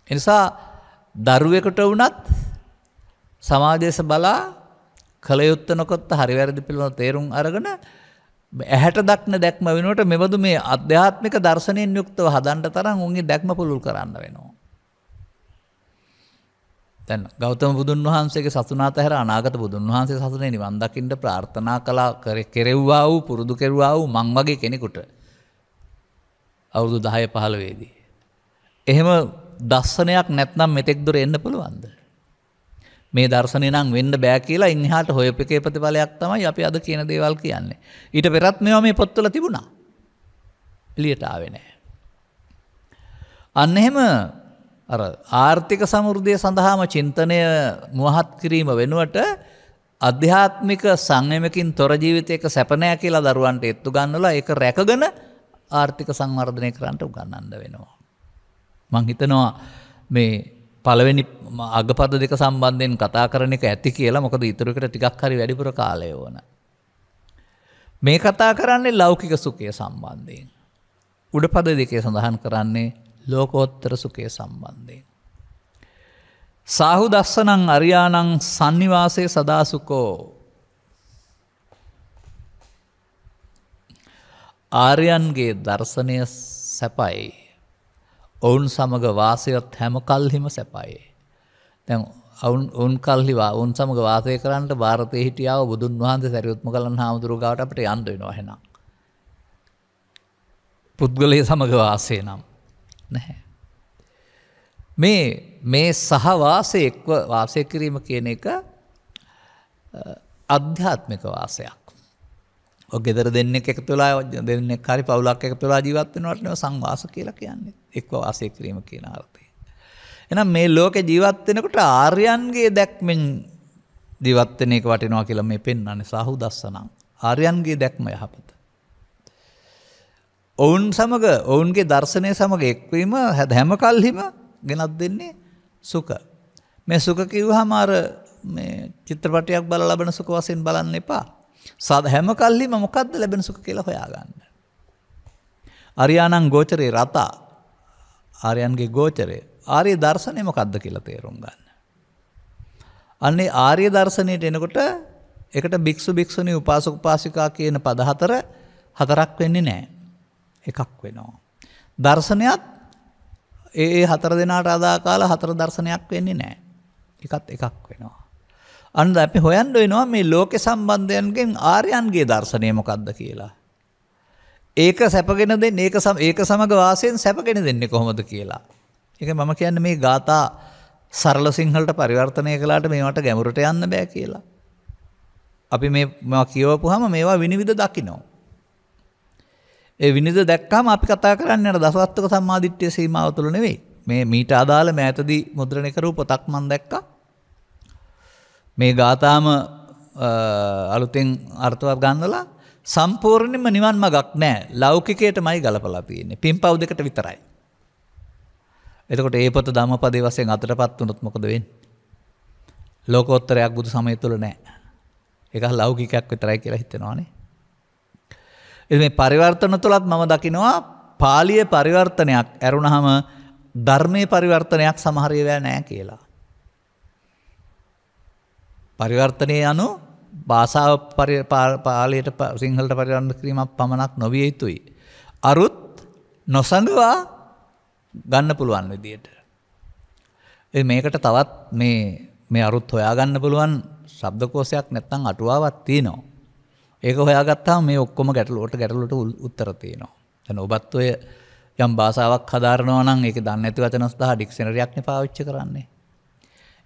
ඒ නිසා දරුවෙකුට වුණත් සමාජයේස බලා කල යුත්තේ නොකොත් හරි වැරදි පිළිබඳ තේරුම් අරගෙන ඇහැට දක්න දැක්ම වෙනුවට මෙබඳු මේ අධ්‍යාත්මික දර්ශනයෙන් යුක්තව හදන්න තරම් උන්ගේ දැක්ම පුළුල් කරන්න වෙනවා. දැන් ගෞතම බුදුන් වහන්සේගේ සසුනාත හැර අනාගත බුදුන් වහන්සේ සසුනේ නිවන් දකින්න ප්‍රාර්ථනා කළා කෙරෙව්වා වූ පුරුදු කෙරුවා වූ මං වගේ කෙනෙකුට අවුරුදු 10 15 දී එහෙම දර්ශනයක් නැත්නම් මෙතෙක් දුර එන්න පුළුවන්ද? මේ දර්ශනේ නම් වෙන්න බෑ කියලා ඉන්හාට හොයපේකේ ප්‍රතිඵලයක් තමයි අපි අද කියන දේවල් කියන්නේ. ඊට පෙරත් මේවා මේ පොත්වල තිබුණා. එළියට ආවේ නැහැ. අන්න එහෙම අර ආර්ථික සමෘද්ධිය සඳහාම චින්තනය මුවහත් කිරීම වෙනුවට අධ්‍යාත්මික සංයමකින් තොර ජීවිතයක සැප නැහැ කියලා දරුවන්ට එත්තු ගන්නලා ඒක රැකගෙන ආර්ථික සංවර්ධනය කරන්න උගන්වන්න වෙනවා. මං හිතනවා මේ පළවෙනි අගපද දෙක සම්බන්ධයෙන් කතා කරන එක ඇති කියලා. මොකද ඊටු එකට ටිකක් හරි වැඩිපුර කාලය ඕන. මේ කතා කරන්නේ ලෞකික සුඛය සම්බන්ධයෙන්. උඩපද දෙකේ සඳහන් කරන්නේ ලෝකෝත්තර සුඛය සම්බන්ධයෙන්. සාහු දස්සනං අරියානං සන්නිවාසේ සදාසුකෝ. ආර්යයන්ගේ දර්ශනය සැපයි. ඔවුන් සමග වාසයත් හැම කල්හිම සැපයි. දැන් ඔවුන් කල්හි ඔවුන් සමග වාසය කරන්නට ಭಾರತයේ හිටියාව බුදුන් වහන්සේ සරියුත් මොග්ගලන් හාමුදුරුවෝ ගාවට අපිට යන්න වෙනවා එහෙනම්. පුද්ගලයා සමග වාසය නම් නැහැ. මේ සහවාසය එක්ව වාසය කිරීම කියන එක අධ්‍යාත්මික වාසයක්. ඔය ගෙදර දෙන්නෙක් එකතු වෙලා දෙන්නෙක් හරි පවුලක් එකතු වෙලා ජීවත් වෙනවට නෙවෙයි සංවාස කියලා කියන්නේ. එක්ව වාසය කිරීම කියන අර්ථය. එහෙනම් මේ ලෝකේ ජීවත් වෙනකොට ආර්යයන්ගේ දැක්මෙන් ජීවත් වෙන එක වටිනවා කියලා මේ පෙන්වන්නේ සාහු දස්සනං. ආර්යයන්ගේ දැක්ම යහපත. ඔවුන් සමග ඔවුන්ගේ දර්ශනය සමග එක්වීම හැම කල්හිම ගෙනත් දෙන්නේ සුඛ. මේ සුඛ කිව්වහම අර මේ චිත්‍රපටයක් බලලා ලබන සුඛ වශයෙන් බලන්න එපා. හැම කල්හිම මොකද්ද ලැබෙන සුඛ කියලා හොයාගන්න. ආර්යයන්න් ගෝචරේ රත ආර්යයන්ගේ ගෝචරය ආර්ය දර්ශනය මොකද්ද කියලා තේරුම් ගන්න. අන්නේ ආර්ය දර්ශනයට එනකොට ඒකට භික්ෂු භික්ෂුණී උපාසක උපාසිකා කියන පද හතරක් වෙන්නේ නැහැ. එකක් වෙනවා. දර්ශනයත් ඒ හතර දෙනාට අදා කාලා හතර දර්ශනයක් වෙන්නේ නැහැ. එකක් වෙනවා. අන්න අපි හොයන්න වෙනවා මේ ලෝක සම්බන්ධයන්ගෙන් ආර්යයන්ගේ දර්ශනය මොකද්ද කියලා. ඒක සැපගෙන දෙන්නේ ඒක සමග වාසයෙන් සැපගෙන දෙන්නේ කොහොමද කියලා. ඒක මම කියන්නේ මේ ගාථා සරල සිංහලට පරිවර්තනය කළාට මේවට ගැඹුරට යන්න බෑ කියලා. අපි මේවා කියවපුවාම මේවා විනිවිද දකින්න. ඒ විනිවිද දැක්කම අපි කතා කරන්නේ අර දසවස්තුක සම්මාදිට්ඨිය සීමාව තුළ නෙවෙයි. මේ මීට අදාළ මෑතදී මුද්‍රණය කරපු පොතක් මම දැක්කා. මේ ගාථාම අලුතෙන් අර්ථවත් ගන්නලා සම්පූර්ණයෙන්ම නිවන් මගක් නැහැ. ලෞකිකයටමයි ගලපලා තියෙන්නේ. පින්පව් දෙකට විතරයි. එතකොට ඒ පොත ධම්මපදයේ වශයෙන් අතටපත් වුණොත් මොකද වෙන්නේ? ලෝකෝත්තරයක් බුදු සමය තුල නැහැ. ඒක ලෞකිකයක් විතරයි කියලා හිතනවානේ. මේ පරිවර්තන තුලත් මම දකිනවා පාලිය පරිවර්තනයක් ඇරුණාම ධර්මයේ පරිවර්තනයක් සමහර ඒවා නැහැ කියලා. පරිවර්තනයේ අනු භාෂාව පාලියට සිංහලට පරිවර්තන කිරීමක් පමණක් නොවිය යුතුයි. අරුත් නොසඟවා ගන්න පුළුවන් විදියට. මේකට තවත් මේ අරුත් හොයාගන්න පුළුවන් ශබ්දකෝෂයක් නැත්නම් අටුවාවක් තියෙනවා. ඒක හොයාගත්තාම මේ ඔක්කොම ගැටලුවට උත්තර තියෙනවා. දැන් ඔබත් ඔය යම් භාෂාවක් හදාරනවා නම් ඒක දන්නේ නැති වචන සහ ඩික්ෂනරියක් නේ පාවිච්චි කරන්නේ.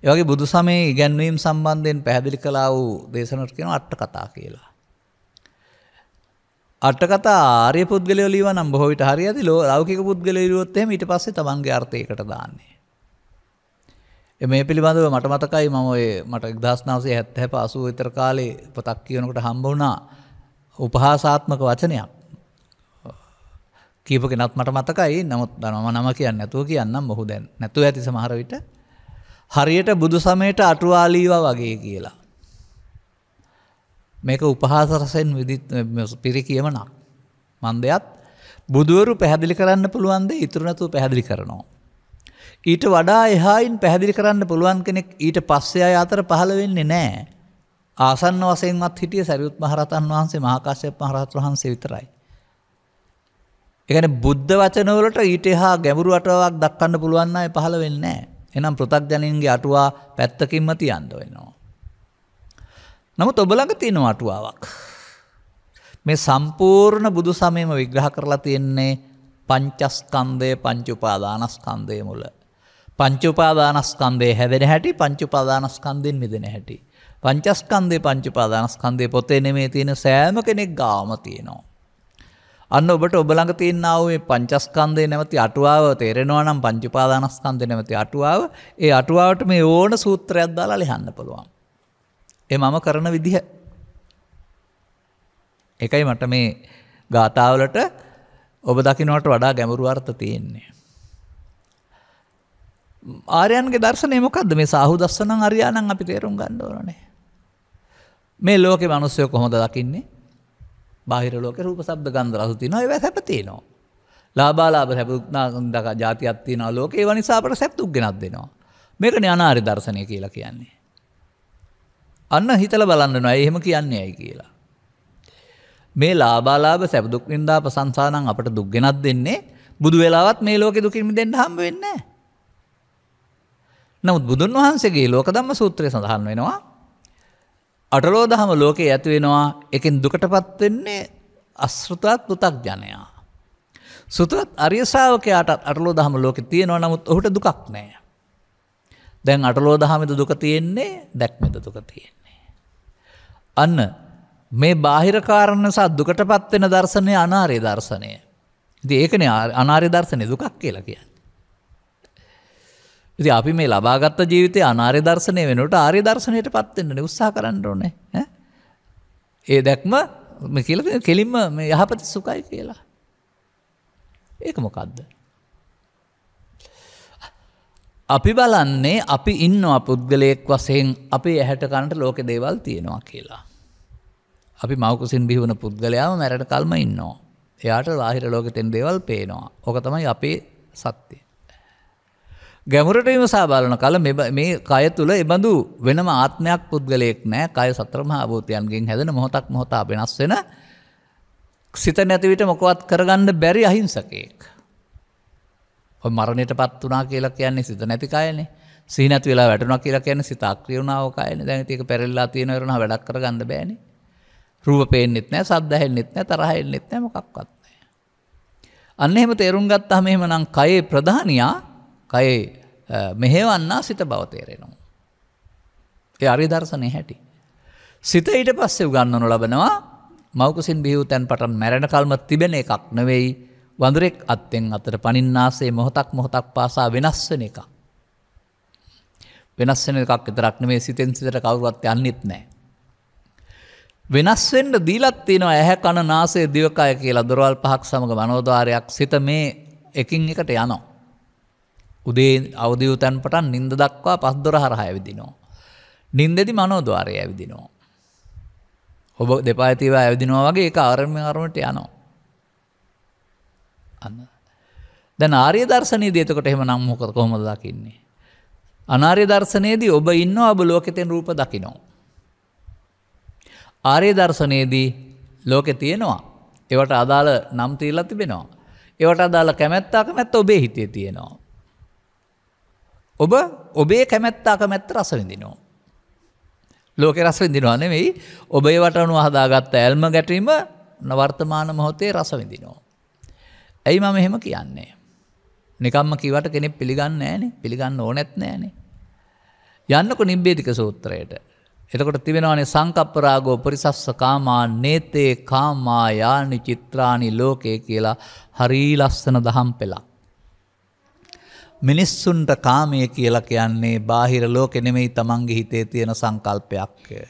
ඒ වගේ බුදු සමයේ ඉගැන්වීම් සම්බන්ධයෙන් පැහැදිලි කළා වූ දේශනාවට කියනවා අට කතා කියලා. අට කතා ආර්ය පුද්ගලයෝ ලියව නම් බොහෝ විට හරියදී ලෞකික පුද්ගලයෝ ලියුවොත් එහෙම ඊට පස්සේ තමන්ගේ අර්ථයකට දාන්නේ. මේ පිළිබඳව මට මතකයි මට 1970 80 විතර කාලේ පොතක් කියනකොට හම්බ වුණා උපහාසාත්මක වචනයක්. කියපු කෙනත් මට මතකයි. නමුත් මම නම කියන්නේ නැතුව කියන්නම්. මොහු දැන් නැතුව ඇති සමහර විට. හරියට බුදු සමයට අටුවාලීවා වගේ කියලා. මේක උපහාස රසෙන් පිරි කියමනක්. මන්දයත් බුදුවරු පැහැදිලි කරන්න පුළුවන් දේ ඉතුරු නැතුව පැහැදිලි කරනවා. ඊට වඩා එහායින් පැහැදිලි කරන්න පුළුවන් කෙනෙක් ඊට පස්සේ අය අතර පහළ වෙන්නේ නැහැ. ආසන්න වශයෙන්වත් හිටිය සරියුත් මහරහතන් වහන්සේ මහා කාශ්‍යප මහරහතන් වහන්සේ විතරයි. ඒ කියන්නේ බුද්ධ වචන වලට ඊට එහා ගැඹුරු අටුවාවක් දක්වන්න පුළුවන් අය පහළ වෙන්නේ නැහැ. එහෙනම් පෘථග්ජනින්ගේ අටුවා පැත්තකින්ම තියන්න වෙනවා. නමුත් ඔබ ළඟ තියෙන අටුවාවක්. මේ සම්පූර්ණ බුදු සමයම විග්‍රහ කරලා තියෙන්නේ පංචස්කන්ධය පංච උපාදානස්කන්ධය මුල. පංච උපාදානස්කන්ධය හැදෙන හැටි, පංච උපාදානස්කන්ධෙන් මිදෙන හැටි. පංචස්කන්ධේ පංච උපාදානස්කන්ධේ පොතේ නෙමෙයි තියෙන සෑම කෙනෙක් ගාවම තියෙනවා. අන්න ඔබට ඔබ ළඟ තියෙනා වූ මේ පංචස්කන්ධේ නැමැති අටුවාව තේරෙනවා නම් පංච උපාදානස්කන්ධේ නැමැති අටුවාව, ඒ අටුවාවට මේ ඕන සූත්‍රයක් දාලා ලියන්න පුළුවන්. ඒ මම කරන විදිහ. ඒකයි මට මේ ගාථාවලට ඔබ දකින්නට වඩා ගැඹුරු අර්ථ තියෙන්නේ. ආර්යයන්ගේ දර්ශනය මොකද්ද? මේ සාහුදස්සනං අරියාණං අපි තේරුම් ගන්න ඕනේ. මේ ලෝකේ මිනිස්සු කොහොමද දකින්නේ? බාහිර ලෝකේ රූප, ශබ්ද, ගන්ධ, රස තියෙනවා. ඒවා සැප තියෙනවා. ලාභාලාභ සැප දුක්නාක જાතියක් තියෙනවා ලෝකේ. ඒවා නිසා අපට සැප දුක් ගෙනත් දෙනවා. මේකනේ අනාර්ය දර්ශනය කියලා කියන්නේ. අන්න හිතලා බලන්න නෝ. එහෙම කියන්නේ ඇයි කියලා. මේ ලාභාලාභ සැප දුක් නින්දා ප්‍රසංසානම් අපට දුක් ගෙනත් දෙන්නේ බුදු වෙලාවත් මේ ලෝකේ දුකින් මිදෙන්න හම්බ වෙන්නේ නැහැ. නමුත් බුදුන් වහන්සේගේ ලෝක ධම්ම සූත්‍රයේ සඳහන් වෙනවා අටලෝ දහම ලෝකේ ඇති වෙනවා. එකෙන් දුකටපත් වෙන්නේ අසෘතවත් පෘථග්ජනයා. සෘතවත් අරිය ශ්‍රාවකයාට අටලෝ දහම ලෝකේ තියෙනවා. නමුත් ඔහුට දුකක් නැහැ. දැන් අටලෝ දහමෙද දුක තියෙන්නේ, දැක්මෙද දුක තියෙන්නේ. අන්න මේ බාහිර කාරණ නිසා දුකටපත් වෙන දර්ශනය අනාර්ය දර්ශනය. ඉතින් ඒකනේ අනාර්ය දර්ශනේ දුකක් කියලා කියන්නේ. ඉතින් අපි මේ ලබාගත් ජීවිතයේ අනාර්ය දර්ශනය වෙනකොට ආර්ය දර්ශනයටපත් වෙන්න උත්සාහ කරන්න ඕනේ. ඒ දැක්ම මේ කියලා තියෙන කෙලින්ම මේ යහපත සුඛයි කියලා. ඒක මොකද්ද? අපි බලන්නේ අපි ඉන්නවා පුද්ගලයෙක් වශයෙන් අපේ ඇහැට කනට ලෝකේ දේවල් තියෙනවා කියලා. අපි මව්කුසින් බිහිවන පුද්ගලයාම මැරෙන කල්ම ඉන්නවා. එයාට බාහිර ලෝකෙ තියෙන දේවල් පේනවා. ඕක තමයි අපේ සත්‍යය. ගැඹුරට විමසා බලන කල මේ කය තුල එබඳු වෙනම ආත්මයක් පුද්ගලයෙක් නැහැ. කය සතර මහා භූතයන්ගෙන් හැදෙන මොහොතක් මොහොත වෙනස් වෙන සිත නැති විට මොකවත් කරගන්න බැරි අහිංසකයෙක්. ඔය මරණයටපත් වුණා කියලා කියන්නේ සිත නැති කයනේ. සිහි නැති වෙලා වැටුණා කියලා කියන්නේ සිත අක්‍රිය වුණා ඕ කයනේ. දැන් ඉතින් ඒක පෙරෙල්ලා තියෙන වරණ වැඩක් කරගන්න බෑනේ. රූප පේන්නෙත් නැහැ, ශබ්ද ඇහෙන්නෙත් නැහැ, තරහ එන්නෙත් නැහැ, මොකක්වත් නැහැ. අන්න එහෙම තේරුම් ගත්තාම එහෙමනම් කයේ ප්‍රධානියා කයේ මෙහෙවන්නා සිත බව තේරෙනවා. ඒ ආර්ය දර්ශනේ හැටි. සිත ඊට පස්සේ උගන්වනු ලබනවා මෞකසින් බිහි වූ තැන් පටන් මැරෙන කල්ම තිබෙන එකක් නෙවෙයි. වඳුරෙක් අත්ෙන් අතට පනින්නාසේ මොහොතක් පාසා වෙනස් වෙන එකක්. වෙනස් වෙන එකක් විතරක් නෙවෙයි සිතෙන් සිතට කවුරුවත් යන්නෙත් නැහැ. වෙනස් වෙන්න දීලක් තියෙනවා ඇහැ කන නාසය දිවකය කියලා දොරවල් පහක් සමග මනෝද්වාරයක්. සිත මේ එකින් එකට යනවා. උදේ අවදි වූ තැන් පටන් නිින්ද දක්වා පස් දොර හරහා ඇවිදිනවා. නිින්දෙදි මනෝද්වාරය ඇවිදිනවා. ඔබ දෙපා ඇතිව ඇවිදිනවා වගේ ඒක අරමුණට යනවා. අන්න. දැන් ආර්ය දර්ශනයේදී එතකොට එහෙම නම් මොකද කොහොමද දකින්නේ? අනාර්ය දර්ශනයේදී ඔබ ඉන්නවා ඔබ ලෝකෙ තියෙන රූප දකිනවා. ආර්ය දර්ශනයේදී ලෝකෙ තියෙනවා. ඒවට අදාළ නම් තියලා තිබෙනවා. ඒවට අදාළ කැමැත්ත ඔබේ හිතේ තියෙනවා. ඔබ ඔබේ කැමැත්ත රස විඳිනවා. ලෝකේ රස විඳිනවා නෙවෙයි. ඔබ ඒවට අනුව හදාගත්ත ඇල්ම ගැටීම වර්තමාන මොහොතේ රස විඳිනවා. ඇයි මම එහෙම කියන්නේ? නිකම්ම කිව්වට කෙනෙක් පිළිගන්නේ නැහනේ. පිළිගන්න ඕනෙත් නැහනේ. යන්නකො නිබ්බේධික සූත්‍රයට. එතකොට තිබෙනවානේ සංකප්ප රාගෝ පරිසස්ස කාමා නේතේ කාමා යානි චිත්‍රානි ලෝකේ කියලා හරි ලස්සන දහම් පෙළක්. මිනිස්සුන්ට කාමය කියලා කියන්නේ බාහිර ලෝකෙ නෙමෙයි තමන්ගේ හිතේ තියෙන සංකල්පයක්.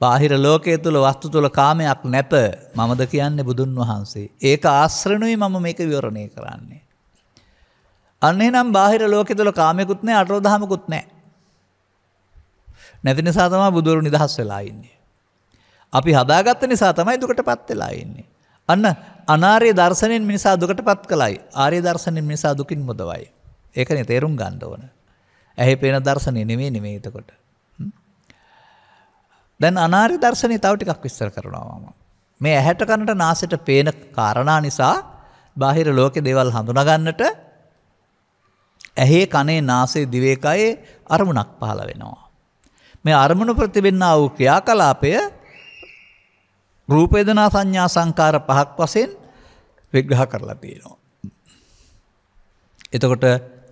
බාහිර ලෝකයේ තුල වස්තු තුල කාමයක් නැත. මමද කියන්නේ බුදුන් වහන්සේ. ඒක ආශ්‍රණුයි මම මේක විවරණය කරන්නේ. අන්න එහෙනම් බාහිර ලෝකයේ තුල කාමයකුත් නැහැ, අටලෝ දහමකුත් නැහැ. නැති නිසා තමයි බුදුරු නිදහස් වෙලා ඉන්නේ. අපි හදාගත්ත නිසා තමයි දුකටපත් වෙලා ඉන්නේ. අන්න අනාර්ය දර්ශනෙන් මිනිසා දුකටපත් කළයි. ආර්ය දර්ශනෙන් මිනිසා දුකින් මුදවයි. ඒකනේ තේරුම් ගන්න ඕන. ඇහි පේන දර්ශනේ නෙමෙයි එතකොට. දැන් අනාර්ය දර්ශනේ තව ටිකක් විස්තර කරනවා මම. මේ ඇහැට කනට නාසයට පේන කාරණා නිසා බාහිර ලෝකේ දේවල් හඳුනා ගන්නට ඇහි කනේ නාසයේ දිවේ කයේ අරමුණක් පහළ වෙනවා. මේ අරමුණු ප්‍රතිබින්නා වූ ක්‍රියාකලාපය රූප වේදනා සංඥා සංකාර පහක් වශයෙන් විග්‍රහ කරලා තියෙනවා. එතකොට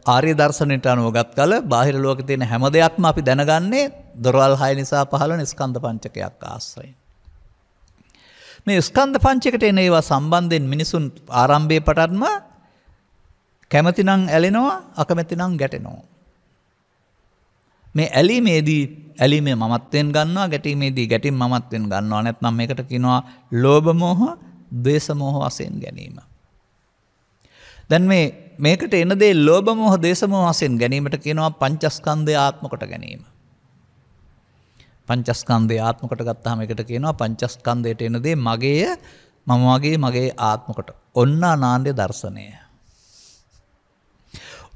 ආර්ය දර්ශනයට අනුවගත් කල බාහිර ලෝකේ තියෙන හැම දෙයක්ම අපි දැනගන්නේ දොරවල් 6 නිසා පහළ වෙන ස්කන්ධ පංචකයක් ආශ්‍රයෙන්. මේ ස්කන්ධ පංචකයට එන ඒවා සම්බන්ධයෙන් මිනිසුන් ආරම්භයේ පටන්ම කැමැතිනම් ඇලෙනවා අකමැතිනම් ගැටෙනවා. මේ ඇලීමේදී ඇලීමේ මමත්වෙන් ගන්නවා ගැටීමේදී ගැටීම මමත්වෙන් ගන්නවා. නැත්නම් මේකට කියනවා ලෝභ මෝහ, ද්වේෂ මෝහ වශයෙන් ගැනීම. දැන් මේකට එන දේ ලෝභ මෝහ, ද්වේෂ මෝහ වශයෙන් ගැනීමට කියනවා පංචස්කන්ධය ආත්ම කොට ගැනීම. පංචස්කන්ධය ආත්ම කොට ගත්තාම ඒකට කියනවා පංචස්කන්ධයට එන දේ මගේය, මම වගේ මගේ ආත්ම කොට. ඔන්න අනාර්ය දර්ශනය.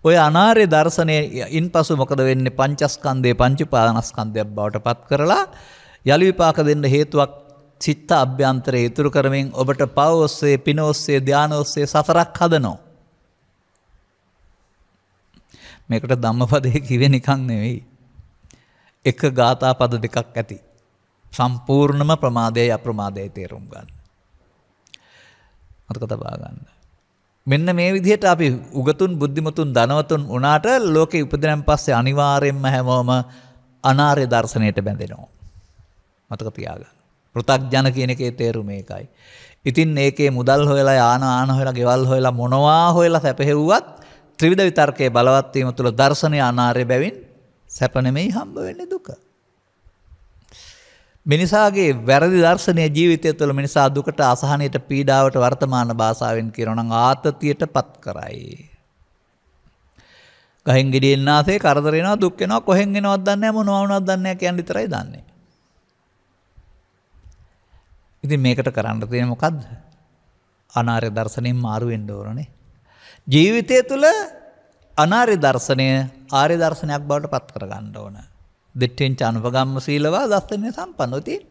ඔය අනාර්ය දර්ශනයෙන් පසු මොකද වෙන්නේ? පංචස්කන්ධයේ පංච උපාදානස්කන්ධයක් බවට පත් කරලා යලි විපාක දෙන්න හේතුවක් චිත්ත අභ්‍යන්තරයේ ඉතුරු කරමින් ඔබට පව ඔස්සේ, පින ඔස්සේ, ධාන ඔස්සේ සතරක් හදනවා. මේකට ධම්මපදයේ කිව්වේ නිකන් නෙවෙයි. එක ගාථා පද දෙකක් ඇති. සම්පූර්ණම ප්‍රමාදයයි අප්‍රමාදයයි තේරුම් ගන්න. මතක තබා ගන්න. මෙන්න මේ විදිහට අපි උගතුන්, බුද්ධිමතුන්, ධනවතුන් වුණාට ලෝකේ ඉපදෙනන් පස්සේ අනිවාර්යයෙන්ම හැමෝම අනාර්ය දර්ශනයට බැඳෙනවා. මතක තියාගන්න. පෘථග්ජන කියන එකේ තේරුම ඒකයි. ඉතින් ඒකේ මුදල් හොයලා, යාන හොයලා, ගෙවල් හොයලා, මොනවා හොයලා සැපහෙව්වත් ත්‍රිවිධ විතර්කයේ බලවත් වීම තුළ දර්ශනය අනාර්ය බැවින් සැප නෙමෙයි හම්බ වෙන්නේ දුක. මිනිසාගේ වැරදි දර්ශනීය ජීවිතය තුළ මිනිසා දුකට, අසහනයට, පීඩාවට වර්තමාන භාෂාවෙන් කියනවා නම් ආතතියට පත් කරයි. ගහෙන් ගෙඩියෙන් ආසේ කරදර වෙනවා, දුක් වෙනවා, කොහෙන් එනවද දන්නේ නැහැ, මොනවා වුණාද දන්නේ නැහැ කියන විතරයි දන්නේ. ඉතින් මේකට කරන්න තියෙන්නේ මොකද්ද? අනාර්ය දර්ශනයෙන් මාරු වෙන්න ඕනනේ. ජීවිතය තුළ අනාර්ය දර්ශනය ආර්ය දර්ශනයක් බවට පත් කරගන්න ඕන. දිට්ඨිංච අනුපගම්ම සීලවා දස්සනේ සම්පන්නෝ. ඉතින්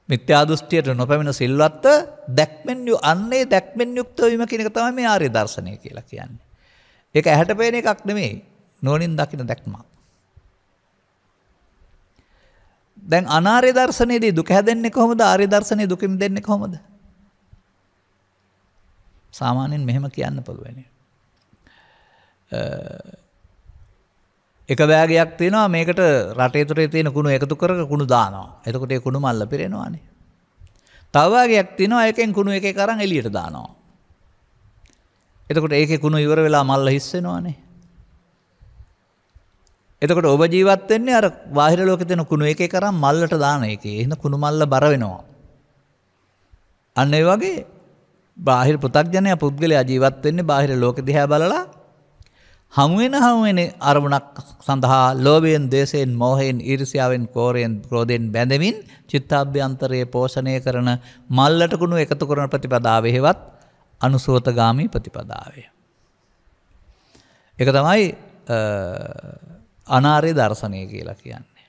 මිත්‍යා දෘෂ්ටියට නොපැමිණ සිල්වත්ව දැක්මෙන් යුක්ත වීම කියන එක තමයි මේ ආර්ය දර්ශනය කියලා කියන්නේ. ඒක ඇහැට පේන එකක් නෙමෙයි, නුවණින් දකින දැක්මක්. දැන් අනාර්ය දර්ශනයේදී දුක හැදෙන්නේ කොහොමද? ආර්ය දර්ශනයේ දුක මිදෙන්නේ කොහොමද? සාමාන්‍යයෙන් මෙහෙම කියන්න පුළුවන්. එක බෑගයක් තියෙනවා, මේකට රටේ තුරේ තියෙන කුණු එකතු කරගෙන කුණු දානවා. එතකොට ඒ කුණු මල්ල පිරෙනවානේ. තව බෑගයක් තියෙනවා, එකෙන් කුණු එක එක අරන් එළියට දානවා. එතකොට ඒකේ කුණු ඉවර වෙලා මල්ල හිස් වෙනවානේ. එතකොට ඔබ ජීවත් වෙන්නේ අර බාහිර ලෝකේ තියෙන කුණු එක එක අරන් මල්ලට දාන එකේ. එහෙනම් කුණු මල්ල බර වෙනවා. අන්න ඒ වගේ බාහිර පෘථග්ජනයා පුද්ගලයා ජීවත් වෙන්නේ බාහිර ලෝක දිහා බලලා හමු වෙන අරමුණක් සඳහා ලෝභයෙන්, ද්වේෂයෙන්, මෝහයෙන්, ඊර්ෂ්‍යාවෙන්, ක්‍රෝධයෙන් බැඳෙමින් චිත්තාභ්‍යන්තරයේ පෝෂණය කරන මල්ලට කුණු එකතු කරන ප්‍රතිපදාව හේවත් අනුසෝතගාමී ප්‍රතිපදාවය. ඒක තමයි අනාර්ය දර්ශනය කියලා කියන්නේ.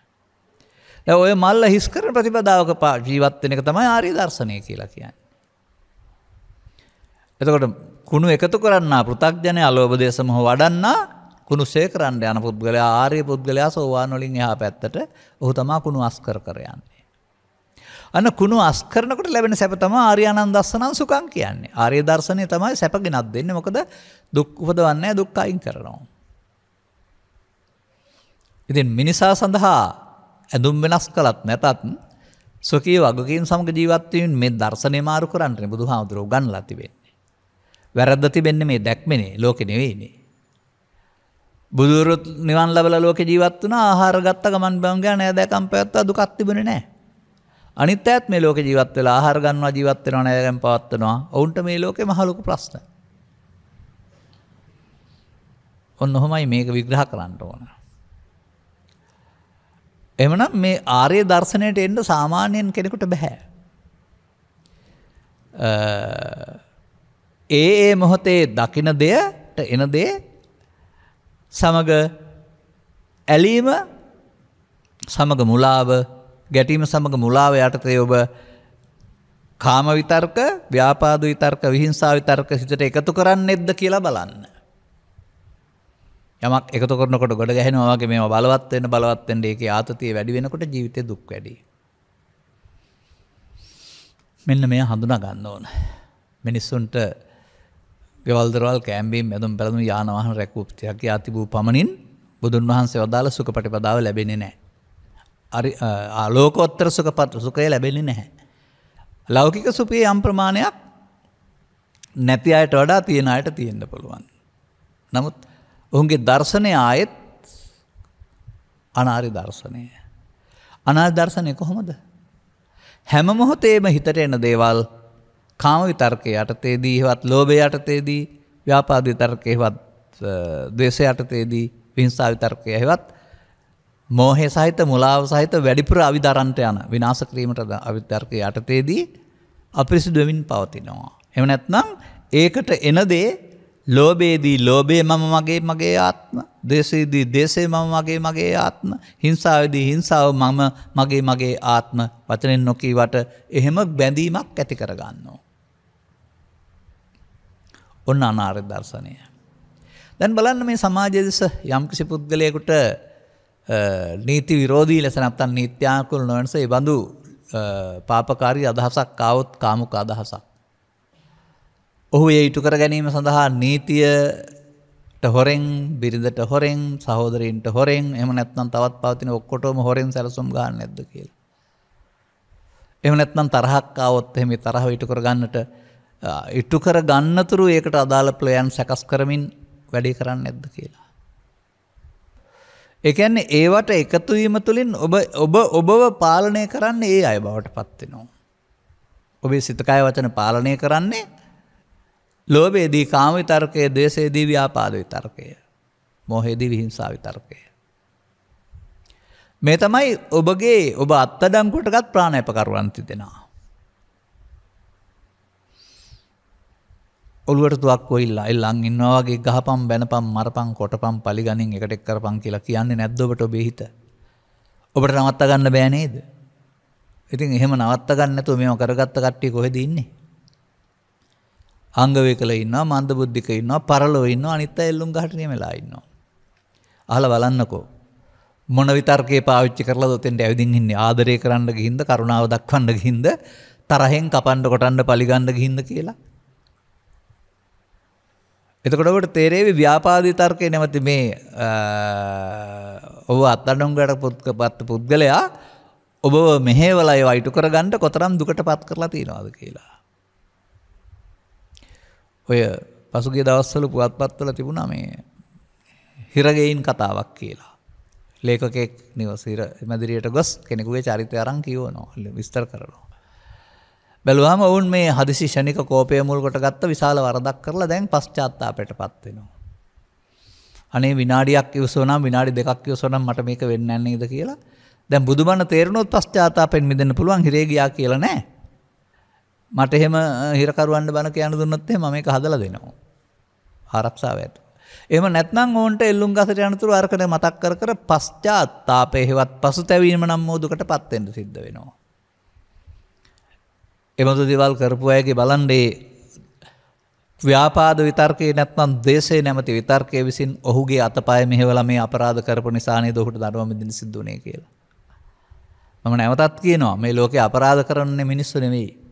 දැන් ඔය මල්ල හිස් කරන ප්‍රතිපදාවක ජීවත් වෙන එක තමයි ආර්ය දර්ශනය කියලා කියන්නේ. එතකොට කුණු එකතු කරන්නා පෘථග්ජනයා ලෝභ දේශ මොහ වඩන්නා කුණු ශේ කරන්න යන පුද්ගලයා ආර්ය පුද්ගලයා සෝවාන් වලින් එහා පැත්තට ඔහු තමයි කුණු අස්කර කර යන්නේ. අන්න කුණු අස් කරනකොට ලැබෙන සැප තමයි ආර්යානන්ද දස්සනං සුඛං කියන්නේ. ආර්ය දර්ශනය තමයි සැප ගෙනත් දෙන්නේ. මොකද දුක් උපදවන්නේ නැහැ, දුක් අයින් කරනවා. ඉතින් මිනිසා සඳහා ඇඳුම් වෙනස් කළත් නැතත් සොකී වගකීම් සමග ජීවත් වීමෙන් මේ දර්ශනය මාරු කරන්නේ බුදුහාමුදුරුවෝ ගන්නලා තිබෙන්නේ. වැරද්ද තිබෙන්නේ මේ දැක්මනේ, ලෝකේ නෙවෙයිනේ. බුදුරුත් නිවන් ලැබලා ලෝකේ ජීවත් වුණා, ආහාර ගත්ත ගමන් බම් ගියා, නෑදෑකම් පැවැත්තා, දුකක් තිබුණේ නැහැ. අනිත් අයත් මේ ලෝකේ ජීවත් වෙලා ආහාර ගන්නවා, ජීවත් වෙනවා, නෑදෑකම් පවත්වනවා. ඔවුන්ට මේ ලෝකේ මහ ලොකු ප්‍රශ්න. ඔන්න ඔහොමයි මේක විග්‍රහ කරන්න ඕන. එහෙමනම් මේ ආර්ය දර්ශනයට එන්න සාමාන්‍යයෙන් කෙනෙකුට බෑ. ඒ මොහොතේ දකින දෙයට එන දේ සමග ඇලීම සමග මුලාව, ගැටීම සමග මුලාව යටතේ ඔබ කාම විතර්ක, ව්‍යාපාද විතර්ක, විහිංසා විතර්ක හිතට එකතු කරන්නේද්ද කියලා බලන්න. යමක් එකතු කරනකොට ගොඩ ගැහෙනවා වගේ මේවා බලවත් වෙන්න ඒකේ ආතතිය වැඩි වෙනකොට ජීවිතේ දුක් වැඩි. මෙන්න මේ හඳුනා ගන්න ඕන. මිනිස්සුන්ට ගෙවල් දොරවල් කැම්බීම් ඇඳුම් පැළඳුම් යාන වාහන රැකූපතියක් යා තිබූ පමණින් බුදුන් වහන්සේ වදාළ සුඛ ප්‍රතිපදාව ලැබෙන්නේ නැහැ. ආලෝකෝත්තර සුඛය ලැබෙන්නේ නැහැ. ලෞකික සුඛයේ යම් ප්‍රමාණයක් නැති අයට වඩා තියෙන අයට තියෙන්න පුළුවන්. නමුත් ඔවුන්ගේ දර්ශනය ආයෙත් අනාර්ය දර්ශනය. අනාර්ය දර්ශනය කොහොමද? හැම මොහොතේම හිතට එන දේවල් කාම විතර්කයේ යටතේදී හෙවත් ලෝභය යටතේදී ව්‍යාපාද විතර්කයේ හෙවත් ද්වේෂය යටතේදී විහිංසා විතර්කයේ හෙවත් මෝහය සහිත මුලාව සහිත වැඩිපුර අවිදරන්ට යන විනාශ කිරීමට අවිතර්කයේ යටතේදී අපිරිසිදු වෙමින් පවතිනවා. එහෙම නැත්නම් ඒකට එන දේ ලෝභයේදී ලෝභය මම මගේ ආත්ම, ද්වේෂයේදී ද්වේෂය මම මගේ ආත්ම, හිංසාවේදී හිංසාව මම මගේ ආත්ම වචනෙන් නොකීවට එහෙම බැඳීමක් ඇති කරගන්නවා. ඔන්න අනාර්ය දර්ශනය. දැන් බලන්න මේ සමාජයේ දෙස යම්කිසි පුද්ගලයෙකුට නීති විරෝධී ලෙස නැත්නම් නීත්‍යානුකූල නොවනස ඒ බඳු පාපකාරී අදහසක් ආවොත් කාමුක අදහසක්. ඔහු ඒ ඉටු කර ගැනීම සඳහා නීතියට හොරෙන්, බිරිඳට හොරෙන්, සහෝදරයින්ට හොරෙන්, එහෙම නැත්නම් තවත් පවතින ඔක්කොටම හොරෙන් සැලසුම් ගන්න නැද්ද කියලා. එහෙම නැත්නම් තරහක් ආවොත් එහෙම තරහ ඉටු කර ගන්නට ඉටු කර ගන්නතුරු ඒකට අදාළ ප්ලෑන් සකස් කරමින් වැඩේ කරන්නේ නැද්ද කියලා. ඒ කියන්නේ ඒවට එකතු වීම තුළින් ඔබව පාලනය කරන්නේ ඒ අය බවට පත් වෙනවා. ඔබේ සිත කය වචන පාලනය කරන්නේ ලෝභයේදී කාම විතර්කය, ද්වේෂයේදී ව්‍යාපාද විතර්කය, මෝහයේදී විහිංසා විතර්කය. මේ තමයි ඔබ අත්අඩංගුවටගත් ප්‍රාණායාමකරුවන් තිදෙනා. ඔළුවට තුවක්කුව ඉල්ලන් ඉන්නවා වගේ ගහපම් බැනපම් මරපම් කොටපම් පලිගනින් එකට එක් කරපම් කියලා කියන්නේ නැද්ද ඔබට ඔබේ හිත? ඔබට නවත්ත ගන්න බෑ නේද? ඉතින් එහෙම නවත්ත ගන්න නැතුව මේව කරගත්ත කට්ටිය කොහෙද ඉන්නේ? අංග වේකල ඉන්නවා, මන්ද බුද්ධික ඉන්නවා, පරලෝ ඉන්නවා, අනිත් අය එල්ලුම් ගහට නියමලා ඉන්නවා. අහලා බලන්නකෝ. මොන විතර්කේ පාවිච්චි කරලාද ඔතෙන්ට ඇවිදින් ඉන්නේ? ආදරය කරන්න ගිහින්ද, කරුණාව දක්වන්න ගිහින්ද, තරහෙන් කපන්න කොටන්න පලිගන්න ගිහින්ද කියලා? එතකොට ඔබට තේරෙවි ව්‍යාපාද විතර්කේ නැමැති මේ ඔබ අත්අඩංගුවට පත් පුද්ගලයා ඔබව මෙහෙवला ඒවා ඉටු කරගන්න කොතරම් දුකටපත් කරලා තියෙනවද කියලා. ඔය පසුගිය දවස්වල පුවත්පත්වල තිබුණා මේ හිරගෙයින් කතාවක් කියලා. ලේඛකෙක් නිවසිර මැදිරියට ගොස් කෙනෙකුගේ චරිතය අරන් කියවනවා, විස්තර කරනවා. බැලුවාම ඔවුන් මේ හදිසි ෂණික කෝපය මුල් කොට ගත්ත විශාල වරදක් කරලා දැන් පශ්චාත්තාපයටපත් වෙනවා. අනේ විනාඩියක් ඉවසුවනම් විනාඩි දෙකක් ඉවසුවනම් මට මේක වෙන්නේ නැහැ නේද කියලා. දැන් බුදුබණ තේරුණොත් පශ්චාත්තාපයෙන් මිදෙන්න පුළුවන්, හිරේ ගියා කියලා නෑ. මට එහෙම හිරකරුවන්ට බණ කියන්න දුන්නොත් එහෙම මේක හදලා දෙනවා. ආරක්ෂාවට. එහෙම නැත්නම් ඕන්ට එල්ලුම් ගසට යනතුරු අරකට මතක් කර පශ්චාත්තාපය හෙවත් පසුතැවීම නම් මොදුකටපත් වෙන්න සිද්ධ වෙනවා. එමතු දේවල් කරපු අයගේ බලන්නේ ව්‍යාපාද විතර්කේ නැත්නම් ද්වේෂය නැමැති විතර්කයේ විසින් ඔහුගේ අතපය මෙහෙवला මේ අපරාධ කරපු නිසා නේද ඔහුට දඬුවම් විඳින්න සිද්ධ වුනේ කියලා. මම නැවතත් කියනවා මේ ලෝකේ අපරාධ කරන්නේ මිනිස්සු නෙවෙයි.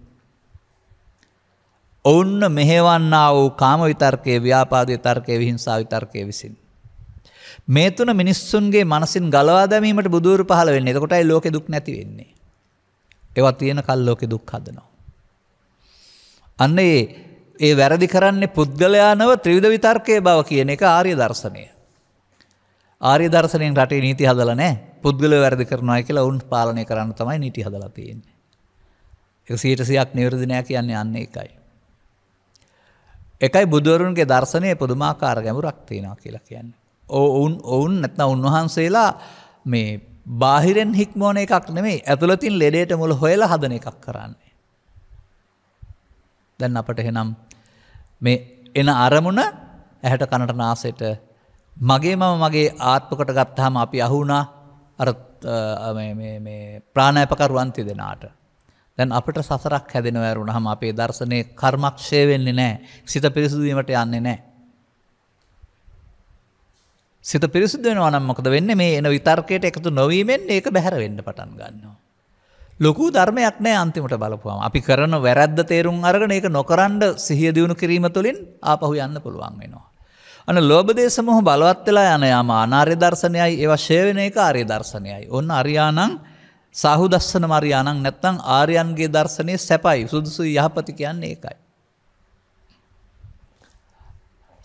ඔවුන් මෙහෙවන්නා වූ කාම විතර්කයේ, ව්‍යාපාද විතර්කයේ, විහිංසා විතර්කයේ විසින්. මේ තුන මිනිස්සුන්ගේ මනසින් ගලවා දැමීමට බුදුරු පහළ වෙන්නේ. එතකොටයි ලෝකේ දුක් නැති වෙන්නේ. ඒවා තියෙන කල් ලෝකේ දුක් හදනවා. අන්න ඒ වැරදි කරන්නේ පුද්ගලයා නව ත්‍රිවිධ විතර්කයේ බව කියන එක ආර්ය දර්ශනය. ආර්ය දර්ශනයෙන් රටේ නීති හදලා නැහැ. පුද්ගලයා වැරදි කරනවා කියලා උන් පාලනය කරන්න තමයි නීති හදලා තියෙන්නේ. ඒක 100%ක් නිවැරදි නෑ කියන්නේ අන්න ඒකයි. එකයි බුදුවරුන්ගේ දර්ශනයේ පුදුමාකාර ගැඹුරක් තියෙනවා කියලා කියන්නේ. ඔවුන් නැත්නම් උන්වහන්සේලා මේ බාහිරෙන් හික්මවන එකක් නෙමෙයි, ඇතුළතින් ලෙඩේට මුල හොයලා හදන එකක් කරන්නේ. දැන් අපට එහෙනම් මේ එන අරමුණ ඇහැට කනට නාසයට මගේ ආත්මකට ගත්තාම අපි අහුණා අර මේ ප්‍රාණායාමකරුවන් තිදෙනාට. දැන් අපිට සසරක් හැදෙනවා වරුණාම අපේ දර්ශනයේ කර්මක්ෂය වෙන්නේ නැහැ. සිත පිරිසුදු වීමට යන්නේ නැහැ. සිත පිරිසුදු වෙනවා නම් මොකද වෙන්නේ? මේ එන විතර්කයට එකතු නොවීමෙන් ඒක බැහැර වෙන්න පටන් ගන්නවා. ලොකු ධර්මයක් නෑ අන්තිමට බලපුවම. අපි කරන වැරද්ද තේරුම් අරගෙන ඒක නොකරන්න සිහිය දියුණු කිරීම තුළින් ආපහු යන්න පුළුවන් වෙනවා. අන්න ලෝභ දේශ මොහ බලවත් වෙලා යන යාම අනාර්ය දර්ශනයයි ඒවා ෂේ වෙන එක ආර්ය දර්ශනයයි. ඔන්න අරියාණං සාහු දස්සන මරියාණං නැත්නම් ආර්යයන්ගේ දර්ශනයේ සැපයි සුදුසුයි යහපති කියන්නේ ඒකයි.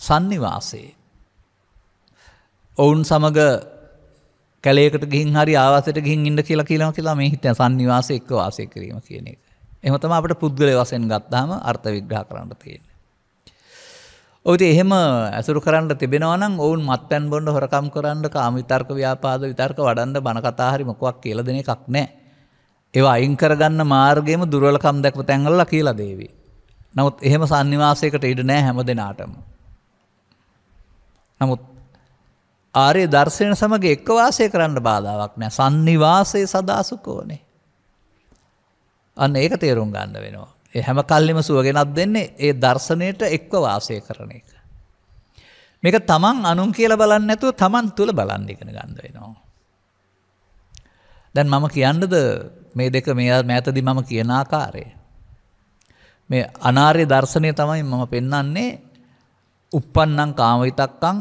සන්නිවාසයේ ඔවුන් සමග කැලේකට ගිහින් හරි ආවාසයට ගිහින් ඉන්න කියලා මේ හිතන සන්නිවාසයේ එක්ක වාසය කිරීම කියන එක. එහෙම තමයි අපිට පුද්ගල වශයෙන් ගත්තාම අර්ථ විග්‍රහ කරන්න තියෙන්නේ. ඔය ඉතින් එහෙම අසුරු කරන්න තිබෙනවා නම් ඔවුන් මත්පැන් බොන්න හොරකම් කරන්න කාම විතර්ක ව්‍යාපාද විතර්ක වඩන්න බණ කතා හරි මොකක් කියලා දෙන එකක් නැහැ. ඒවා අයින් කරගන්න මාර්ගයේම දුර්වලකම් දැක්ව තැන්වල කියලා දේවි. නමුත් එහෙම සන්නිවාසයකට ඉඩ නැහැ හැම දිනාටම. නමුත් ආර්ය දර්ශන සමග එක්ව වාසය කරන්න බාධාවක් නැහැ. සන්නිවාසයේ සදා සුඛෝනේ. අන්න ඒක තේරුම් ගන්න වෙනවා. ඒ හැම කල්ලිම සුව ගෙනත් දෙන්නේ ඒ දර්ශනයට එක්ව වාසය කරන එක. මේක තමන් අනුන් කියලා බලන්නේ නැතුව තමන් තුල බලන්න ඉගෙන ගන්න වෙනවා. දැන් මම කියන්නද මේ දෙක මෑතදී මම කියන ආකාරය. මේ අනාර්ය දර්ශනය තමයි මම පෙන්වන්නේ uppannam කාමවිතක්කං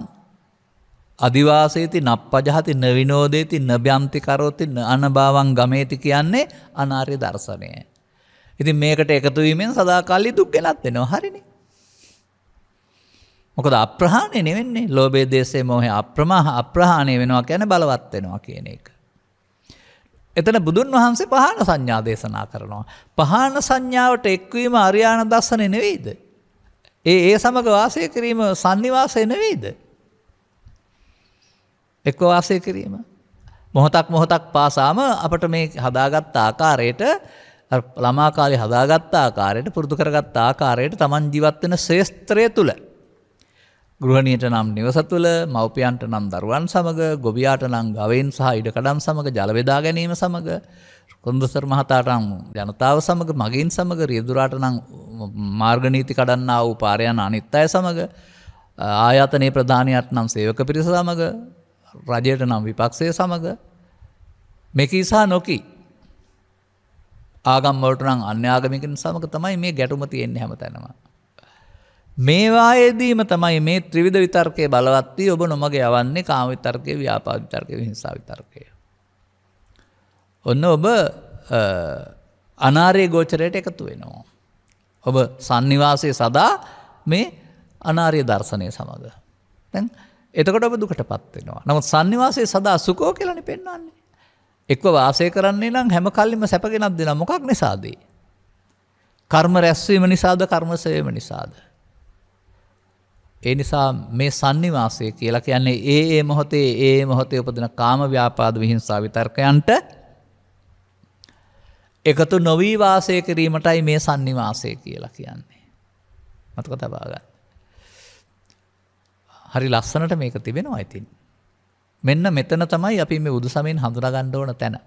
අදිවාසේති නප්පජහති නවිනෝදේති නබ්‍යන්ති කරෝති අනභවං ගමේති කියන්නේ අනාර්ය දර්ශනය. ඉතින් මේකට එකතු වීමෙන් සදාකාලී දුක් ගෙනත් වෙනවා හරිනේ. මොකද අප්‍රහාණය නෙවෙන්නේ. ලෝභය දේශේ මොහේ අප්‍රහාණය වෙනවා කියන්නේ බලවත් වෙනවා කියන එක. එතන බුදුන් වහන්සේ පහාන සංඥා දේශනා කරනවා. පහාන සංඥාවට එක්වීම අරියාණ දර්ශනේ නෙවෙයිද? ඒ සමග වාසය කිරීම සන්නිවාසය නෙවෙයිද? එක්ව වාසය කිරීම. මොහොතක් පාසාම අපට මේ හදාගත් ආකාරයට ළමා කාලේ හදාගත් ආකාරයට පුරුදු කරගත් ආකාරයට Taman ජීවත් වෙන ශේස්ත්‍රය තුල ගෘහණියට නම් නිවස තුල මව්පියන්ට නම් දරුවන් සමග ගොවියාට නම් ගවයින් සහ ඉඩකඩම් සමග ජල බෙදා ගැනීම සමග කොන්දසර් මහතාට නම් ජනතාව සමග මගින් සමග රියදුරාට නම් මාර්ග නීති කඩන්නා වූ පාර යන අනිත් අය සමග ආයතනයේ ප්‍රධානියට නම් සේවක පිරිස සමග රජයට නම් විපක්ෂය සමග මෙකී සහ නොකී ආගම් වලට නම් අන්‍ය ආගමිකයන් සමග තමයි මේ ගැටුම තියෙන්නේ හැමතැනම. මේ වායේදීම තමයි මේ ත්‍රිවිධ විතර්කයේ බලවත් වී ඔබ නොමග යවන්නේ කාම විතර්කයේ, ව්‍යාපාද විතර්කයේ, හිංසා විතර්කයේ. ඔන්න ඔබ අනාර්ය ගෝචරයට එකතු වෙනවා. ඔබ සන්නිවාසයේ සදා මේ අනාර්ය දර්ශනය සමග. දැන් එතකොට ඔබ දුකටපත් වෙනවා. නමුත් සන්නිවාසයේ සදා සුඛෝ කියලානේ පෙන්වන්නේ. එක්ව වාසය කරන්නේ නම් හැම කල්ලිම සැපගෙනක් දෙනවා. මොකක් නිසාද? කර්ම රැස්වීම නිසාද? කර්ම සේවීම නිසාද? ඒ නිසා මේ සන්නිවාසය කියලා කියන්නේ ඒ මොහොතේ උපදින කාම ව්‍යාපාද විහිංසා විතර්කයන්ට එකතු නොවී වාසය කිරීමටයි මේ සන්නිවාසය කියලා කියන්නේ. මතක තබා ගන්න. හරි ලස්සනට මේක තිබෙනවා ඉතින්. මෙන්න මෙතන තමයි අපි මේ බුදුසමයෙන් හඳුනා ගන්න ඕන තැන.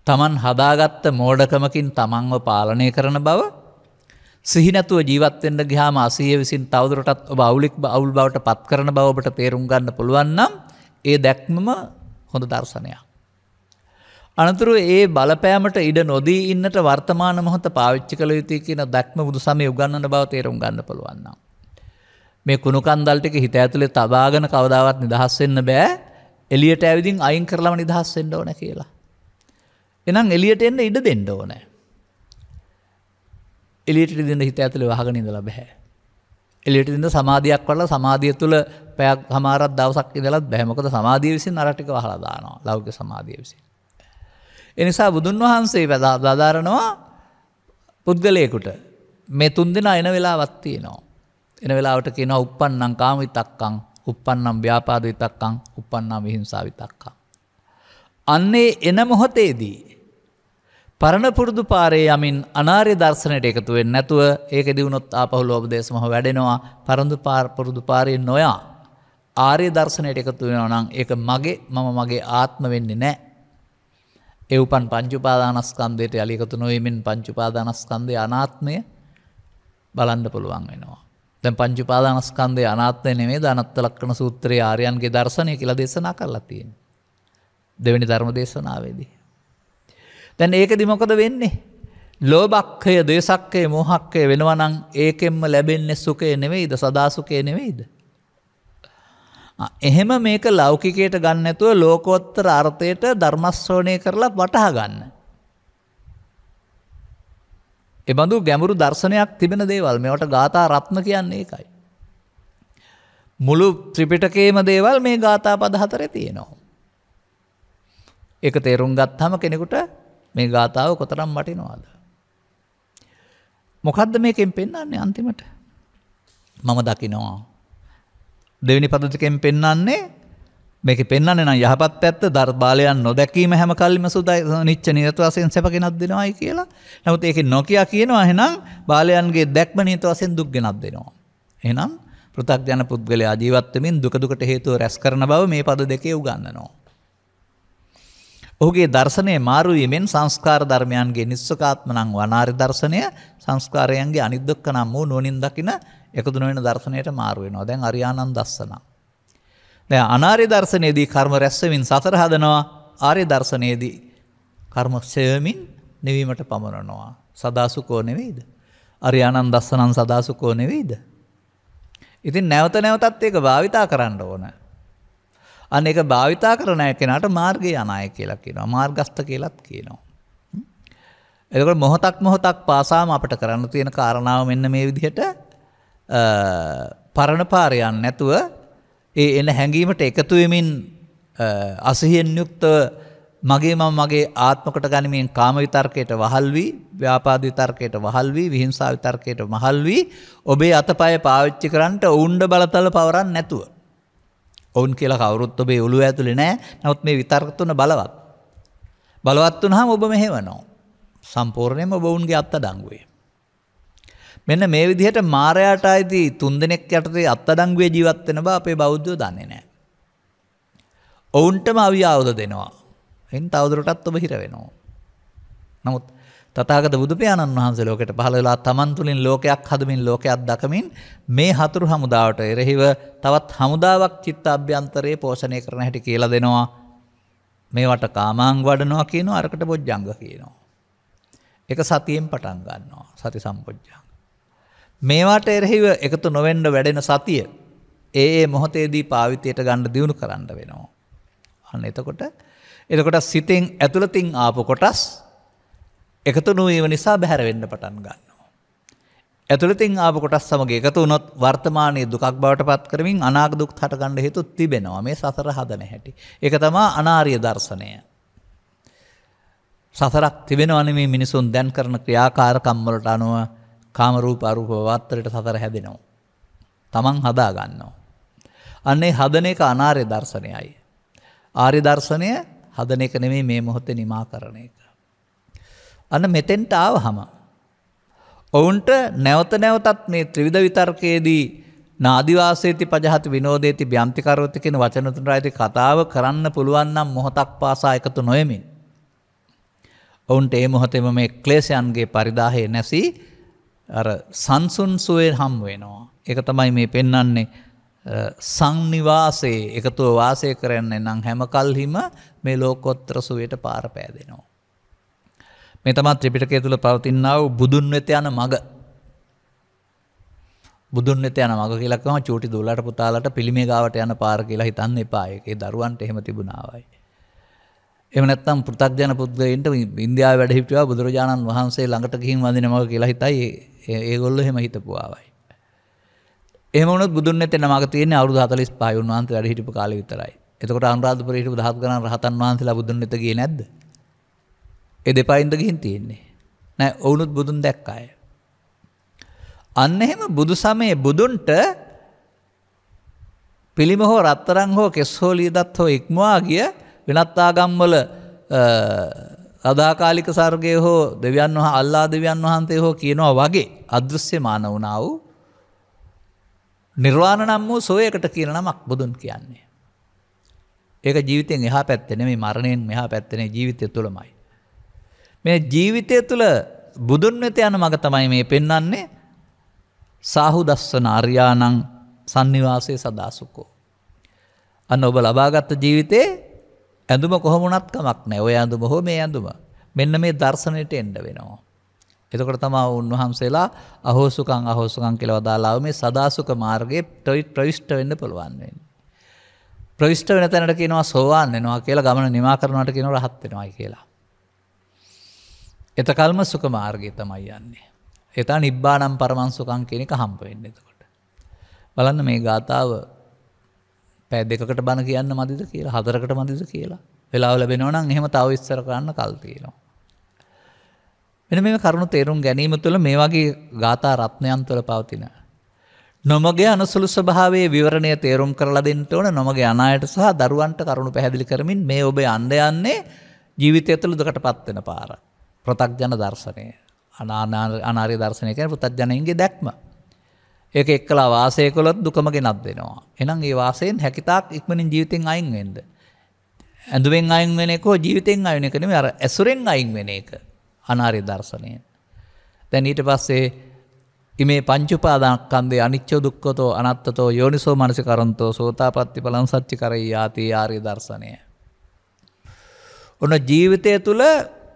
Taman හදාගත්ත මෝඩකමකින් Tamanව පාලනය කරන බව සිහි නැතුව ජීවත් වෙන්න ගියාම අසීය විසින් තවදුරටත් ඔබ අවුල් බවට පත් කරන බව ඔබට තේරුම් ගන්න පුළුවන් නම් ඒ දැක්මම හොඳ දර්ශනයක්. අනතුරු ඒ බලපෑමට ඉඩ නොදී ඉන්නට වර්තමාන මොහොත පාවිච්චි කළ යුතුයි කියන දැක්ම බුදුසමයේ උගන්වන බව තේරුම් ගන්න පුළුවන් නම් මේ කුණු කන්දල් ටික හිත ඇතුලේ තබාගෙන කවදාවත් නිදහස් වෙන්න බෑ. එළියට ඇවිදින් අයින් කරලම නිදහස් වෙන්න ඕන කියලා. එහෙනම් එළියට එන්න ඉඩ දෙන්න ඕනේ. එළියට ඉඳන් හිත ඇතුලේ වහගෙන ඉඳලා බෑ. එළියට ඉඳන් සමාධියක් වඩලා සමාධිය තුල පැයක් හමාරක් දවසක් ඉඳලත් බෑ. මොකද සමාධිය විසින් අර ටික වහලා දානවා. ලෞකික සමාධිය විසින්. ඒ නිසා බුදුන් වහන්සේ වදාරනවා පුද්ගලයෙකුට මේ තුන් දෙනා එන වෙලාවක් තියෙනවා. එන වෙලාවට කියනවා uppannam කාම විතක්කං, uppannam ව්‍යාපාද විතක්කං, uppannam විහිංසා විතක්කං. අන්නේ එන මොහොතේදී පරණ පුරුදු පාරේ යමින් අනාර්ය දර්ශනයට එකතු වෙන්නේ නැතුව ඒකෙදී වුණොත් ආපහු ලෝභ දේශ මොහ වැඩෙනවා. පුරුදු පාරේ නොයා ආර්ය දර්ශනයට එකතු වෙනවා නම් ඒක මම මගේ ආත්ම වෙන්නේ නැහැ. ඒ උපන් පංච උපාදානස්කන්ධයට යලි එකතු නොවීමෙන් පංච උපාදානස්කන්ධයේ අනාත්මය බලන්න පුළුවන් වෙනවා. දැන් පංච උපාදානස්කන්ධයේ අනාත්මය නෙමෙයි අනත්ත ලක්ෂණ සූත්‍රයේ ආර්යයන්ගේ දර්ශනය කියලා දේශනා කරලා තියෙන්නේ. දෙවෙනි ධර්ම දේශනාවේදී. දැන් ඒකෙදි මොකද වෙන්නේ? ලෝභක්ඛය, ද්වේෂක්ඛය, මෝහක්ඛය වෙනවා නම් ඒකෙන්ම ලැබෙන්නේ සුඛය නෙවෙයිද? සදා සුඛය නෙවෙයිද? එහෙම මේක ලෞකිකයට ගන්න නැතුව ලෝකෝත්තර අර්ථයට ධර්ම ශ්‍රවණය කරලා වටහා ගන්න. ඒ බඳු ගැඹුරු දර්ශනයක් තිබෙන දේවල් මේවට ගාථා රත්න කියන්නේ ඒකයි. මුළු ත්‍රිපිටකයේම දේවල් මේ ගාථා පද හතරේ තියෙනවා. ඒක තේරුම් ගත්තාම කෙනෙකුට මේ ගාථාව කොතරම් වටිනවද? මොකද්ද මේකෙන් පෙන්වන්නේ අන්තිමට? මම දකිනවා. දෙවෙනි පද දෙකෙන් පෙන්වන්නේ මේකේ පෙන්වන්නේ නම් යහපත් පැත්ත දර්බාලයන් නොදැකීම හැම කල්ලිම සුදයි නිච්ච නියත වශයෙන් සැප ගෙනත් දෙනවායි කියලා. නමුත් ඒකේ නොකිය කියනවා එහෙනම් බාලයන්ගේ දැක්ම නියත වශයෙන් දුක් ගෙනත් දෙනවා. එහෙනම් පෘථග්ජන පුද්ගලයා ජීවත් වෙමින් දුක දුකට හේතුව රැස් කරන බව මේ පද දෙකේ උගන්වනවා. ඔහුගේ දර්ශනයේ මාරු වීමෙන් සංස්කාර ධර්මයන්ගේ නිස්සකාත්ම නම් වනාරි දර්ශනය සංස්කාරයන්ගේ අනිද්දක්ක නම් වූ නුවණින් දකින එකතු නොවන දර්ශනයට මාරු වෙනවා. දැන් අරියානන් දස්සන. දැන් අනාර්ය දර්ශනයේදී කර්ම රැස් වෙමින් සතර හදනවා. ආර්ය දර්ශනයේදී කර්ම ක්ෂය වෙමින් නිවීමට පමනනවා. සදාසුකෝ නෙවෙයිද? අරියානන් දස්සනන් සදාසුකෝ නෙවෙයිද? ඉතින් නැවත නැවතත් ඒක භාවිතා කරන්න ඕන. අන්න ඒක භාවිතා කරන කෙනාට මාර්ගය අනාය කියලා කියනවා. මාර්ගස්ත කියලාත් කියනවා. එතකොට මොහොතක් මොහොතක් පාසාම අපිට කරන්න තියෙන කාරණාව මෙන්න මේ විදිහට පරණ පාරේ යන්නේ නැතුව ඒ එන හැඟීමට එකතු වෙමින් අසහියෙන් යුක්තව මගේ මම මගේ ආත්මකට ගනිමින් කාම විතර්කයට වහල් වී, ව්‍යාපාද විතර්කයට වහල් වී, විහිංසා විතර්කයට වහල් වී ඔබේ අතපය පාවිච්චි කරන්නට උණ්ඩ බලතල පවරන්නේ නැතුව. ඔවුන් කියලා කවුරුත් ඔබේ ඔළුව ඇතුලේ නැහැ. නමුත් මේ විතර්ක තුන බලවත්. බලවත් වුණාම ඔබ මෙහෙවනවා. සම්පූර්ණයෙන්ම ඔබ උන්ගේ අත්අඩංගුවේ. මෙන්න මේ විදිහට මායයට ආйти තුන්දෙනෙක් යටතේ අත්අඩංගුවේ ජීවත් වෙන බව අපේ බෞද්ධයෝ දන්නේ නැහැ. ඔවුන්ටම අවියාවද දෙනවා. එයින් තවදුරටත් ඔබ හිර වෙනවා. නමුත් තථාගත බුදු පියාණන් වහන්සේ ලෝකෙට පහළ වෙලා තමන් තුළින් ලෝකයක් හදමින් ලෝකයක් දකමින් මේ හතුරු හමුදාවට එරෙහිව තවත් හමුදාවක් චිත්ත අභ්‍යන්තරයේ පෝෂණය කරන හැටි කියලා දෙනවා. මේවට කාමාංග වඩනවා කියනවා, අරකට බොජ්ජංග කියනවා. ඒක සතියෙන් පටන් ගන්නවා. සති සම්පොජ්ජංග. මේවට එරෙහිව එකතු නොවෙන්න වැඩෙන සතිය ඒ මොහොතේදී පාවිතියට ගන්න දියුණු කරන්න වෙනවා. අන්න එතකොට සිතෙන් ඇතුළතින් ආපු කොටස් එකතු නොවීම නිසා බැහැර වෙන්න පටන් ගන්නවා. ඇතුළතින් ආපු කොටස් සමග එකතු වුණොත් වර්තමානයේ දුකක් බවට පත් කරමින් අනාගත දුක් හට ගන්න හේතු තිබෙනවා. මේ සතර හදන හැටි. ඒක තමයි අනාර්ය දර්ශනය. සතරක් තිබෙනවා නෙමේ මිනිසුන් දැන් කරන ක්‍රියාකාරකම් වලට අනුව කාම රූප අරූප වත්තරට සතර හැදෙනවා. තමන් හදා ගන්නවා. අන්නේ හදන එක අනාර්ය දර්ශනයයි. ආර්ය දර්ශනය හදන එක නෙමෙයි මේ මොහොතේ නිමා කරන එක. අන්න මෙතෙන්ට ආවහම ඔවුන්ට නැවත නැවතත් මේ ත්‍රිවිධ විතර්කයේදී නාදිවාසේති පජහති විනෝදේති බ්‍යන්ති කරවති කියන වචන තුනට ඇති කතාව කරන්න පුළුවන් නම් මොහොතක් පාසා එකතු නොෙමින් ඔවුන්ට ඒ මොහොතේම මේ ක්ලේශයන්ගේ පරිදාහය නැසී අර සංසුන් සුවේ හම් වෙනවා. ඒක තමයි මේ පෙන්වන්නේ සංනිවාසේ එකතුව වාසය කරන්නේ නම් හැම කල්හිම මේ ලෝකෝත්තර සුවයට පාර පෑදෙනවා. මේ තමයි ත්‍රිපිටකය තුල පවතිනා වූ බුදුන් වෙත යන මඟ. බුදුන් වෙත යන මඟ කියලා කියවම චූටි දූලට පුතාලට පිළිමේ ගාවට යන පාර කියලා හිතන්න එපා. ඒකේ දරුවන්ට එහෙම තිබුණාවයි. එහෙම නැත්නම් පෘථග්ජන පුද්ගලයන්ට ඉන්දියාවේ වැඩ හිටියා බුදුරජාණන් වහන්සේ ළඟට ගිහින් වඳින මඟ කියලා හිතයි ඒගොල්ලෝ එහෙම හිතපුවාවයි. එහෙම වුණොත් බුදුන් වෙත යන මඟ තියෙන්නේ අවුරුදු 45 උන්වහන්සේ වැඩ හිටපු කාලේ විතරයි. එතකොට අනුරාධපුරයේ හිටපු දහස් ගණන් රහතන් වහන්සේලා බුදුන් වෙත ගියේ නැද්ද? ඒ දෙපයින්ද ගිහින් තියෙන්නේ. නෑ ඔවුනුත් බුදුන් දැක්ක අය. අන්න එහෙම බුදු සමයේ බුදුන්ට පිළිම හෝ රත්තරන් හෝ කෙස් හෝ ලියදත් හෝ ඉක්මවා ගිය වෙනත් ආගම්වල අදාකාලික සර්ගය හෝ දෙවියන් වහන්සේ අල්ලා දෙවියන් වහන්සේ හෝ කියනවා වගේ අදෘශ්‍යමාන වුණා වූ නිර්වාණ නම් වූ සෝයකට කියන නමක් බුදුන් කියන්නේ. ඒක ජීවිතෙන් එහා පැත්තේ නෙමෙයි මරණයෙන් මෙහා පැත්තේ නෙමෙයි ජීවිතය තුළමයි. මේ ජීවිතය තුළ බුදුන් වෙත යන මඟ තමයි මේ පෙන්වන්නේ සාහු දස්සන ආර්යානං සන්නිවාසේ සදාසුකෝ. අන්න ඔබ ලබාගත් ජීවිතේ ඇඳුම කොහොම වුණත් කමක් නැහැ. ඔය ඇඳුම හෝ මේ ඇඳුම මෙන්න මේ දර්ශනයට එන්න වෙනවා. එතකොට තමයි උන්වහන්සේලා අහෝසුකම් කියලා වදාළා මේ සදාසුක මාර්ගයේ ප්‍රවිෂ්ඨ වෙන්න පුළුවන් වෙන්නේ. ප්‍රවිෂ්ඨ වෙන තැනට කියනවා සෝවාන් වෙනවා කියලා, ගමන නිමා කරනවාට කියනවා රහත් වෙනවායි කියලා. එතකල්ම සුඛ මාර්ගය තමයි යන්නේ. එතන නිබ්බානම් පරමං සුඛං කියන එක හම්බ වෙන්නේ එතකොට. බලන්න මේ ගාතාව පැය දෙකකට බණ කියන්න මදිද කියලා, 4කට මදිද කියලා. වෙලාව ලැබෙනවා නම් එහෙම තව ඉස්සර කරන්න කල් තියෙනවා. මෙන්න මේ කරුණු තේරුම් ගැනීම තුළ මේ වගේ ගාථා රත්නයන් තුළ පවතින නොමගේ අනුසුළු ස්වභාවයේ විවරණය තේරුම් කරලා දෙන්න ඕන. නොමගේ අනායට සහ දරුවන්ට කරුණු පැහැදිලි කරමින් මේ ඔබ යන්නේ ජීවිතය තුළ දුකටපත් වෙන පාර. ප්‍රත්‍යඥ දර්ශනය. අනාර්ය දර්ශනය කියන්නේ ප්‍රත්‍යඥයින්ගේ දැක්ම. ඒක එක්කලා වාසය කළොත් දුකම ගෙනත් දෙනවා. එහෙනම් ඒ වාසයෙන් හැකිතාක් ඉක්මනින් ජීවිතෙන් අයින් වෙන්න. ඇඳුමෙන් අයින් වෙන එක ජීවිතෙන් අයින් වෙන එක නෙමෙයි, අර ඇසුරෙන් අයින් වෙන එක. අනාර්ය දර්ශනය. දැන් ඊට පස්සේ ඉමේ පංච උපාදානස්කන්ධේ අනිච්ච දුක්ඛතෝ අනාත්තතෝ යෝනිසෝ මනසිකරන්තෝ සෝතාපට්ටි ඵලං සච්ච කරෙය්‍යාති ආර්ය දර්ශනය. ඔන්න ජීවිතය තුළ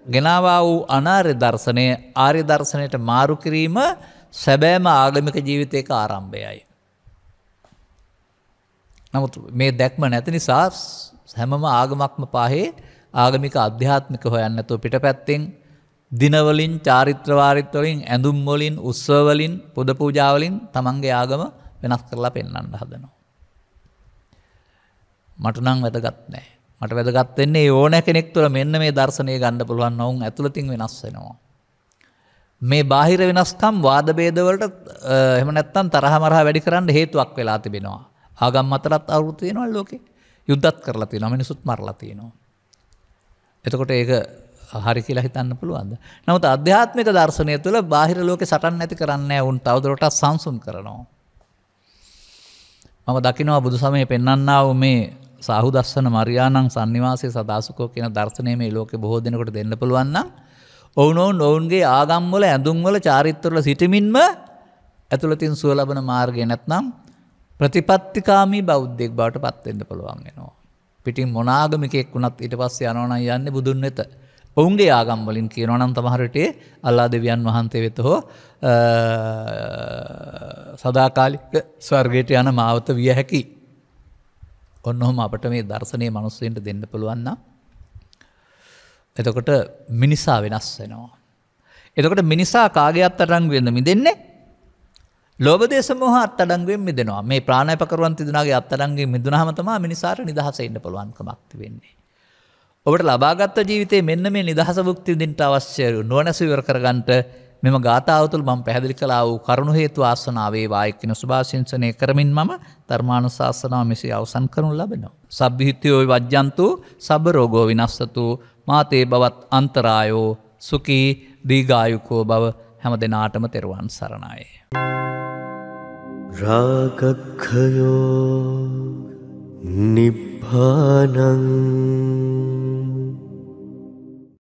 ගෙනාවා වූ අනාර්ය දර්ශනය ආර්ය දර්ශනයට මාරු කිරීම සැබෑම ආගමික ජීවිතයක ආරම්භයයි. නමුත් මේ දැක්ම නැති නිසා හැමම ආගමක්ම පාහේ ආගමික අධ්‍යාත්මික හොයන්න නැතුව පිටපැත්තෙන් දිනවලින් චාරිත්‍ර වාරිත්‍ර වලින් ඇඳුම් වලින් උත්සව වලින් පුද පූජා වලින් තමන්ගේ ආගම වෙනස් කරලා පෙන්වන්න හදනවා. මට නම් වැදගත් නැහැ. මට වැදගත් වෙන්නේ ඕන කෙනෙක් තුළ මෙන්න මේ දර්ශනය ගන්න පුළුවන් වුන් ඇතුළතින් වෙනස් වෙනවා. මේ බාහිර වෙනස්කම් වාද ભેද වලට එහෙම නැත්නම් තරහ මරහ වැඩි කරන්න හේතුවක් වෙලා තිබෙනවා. ආගම් අතරත් අවුරුදු තියෙනවා ලෝකේ. යුද්ධත් කරලා තියෙනවා, මිනිසුත් මරලා තියෙනවා. එතකොට ඒක හරි කියලා හිතන්න පුළුවන්ද? නමුත් ආධ්‍යාත්මික දර්ශනය තුළ බාහිර ලෝකේ සටන් නැති කරන්නේ නැහැ. උන් තවදුරටත් සංසුන් කරනවා. මම දකිනවා බුදු සමයේ පෙන්වන්නා වූ මේ සාහුදස්සන මරියාණන් සන්නිවාසයේ සදාසුකෝ කියන දර්ශනය මේ ලෝකේ බොහෝ දෙනෙකුට දෙන්න පුළුවන් නම් ඔවුන්ගේ ආගම් වල ඇඳුම් වල චාරිත්‍ර වල සිටමින්ම ඇතුළතින් සුව ලබන මාර්ගය නැත්නම් ප්‍රතිපත්තිකාමී බෞද්ධයෙක් බවට පත් වෙන්න පුළුවන් වෙනවා. පිටින් මොන ආගමිකයෙක් වුණත් ඊට පස්සේ යනවා නම් යන්නේ බුදුන් වෙත. ඔවුන්ගේ ආගම් වලින් කියනවා නම් තමහර විටේ අල්ලා දෙවියන් වහන්සේ වෙත හෝ සදාකාලික ස්වර්ගයට යන මාවත විය හැකි. ඔන්නෝම අපිට මේ දර්ශනීය මිනිස්සුන්ට දෙන්න පුළුවන් නම් එතකොට මිනිසා වෙනස් වෙනවා. එතකොට මිනිසා කාගේ අත්අඩංගුවෙන්ද මිදෙන්නේ? ලෝභ දේශ මොහ අත්අඩංගුවෙන් මිදෙනවා. මේ ප්‍රාණායපකරුවන් තිදුනාගේ අත්අඩංගුවෙන් මිදුනහම තමයි මිනිසාට නිදහස ඉන්න පුළුවන්කමක් තිබෙන්නේ. ඔබට ලබාගත් ජීවිතයේ මෙන්න මේ නිදහස භුක්ති විඳින්න අවශ්‍ය නුවණැස ඉවර කරගන්නට මෙම ගාථාව තුළ මම පැහැදිලි කළා වූ කරුණු හේතු ආසනාව වේවා කියන සුභාශිංසනය කරමින් මම ධර්මානුශාසනාව මෙසේ අවසන් කරනු ලබනවා. සබ්බිහිත්‍යෝ වජ්ජන්තු සබ්බ රෝගෝ විනස්සතු මාතේ බවත් අන්තරායෝ සුඛී දීඝායුකෝ බව හැම දිනාටම තෙරුවන් සරණයි. රාගක්ඛයෝ නිබ්බානං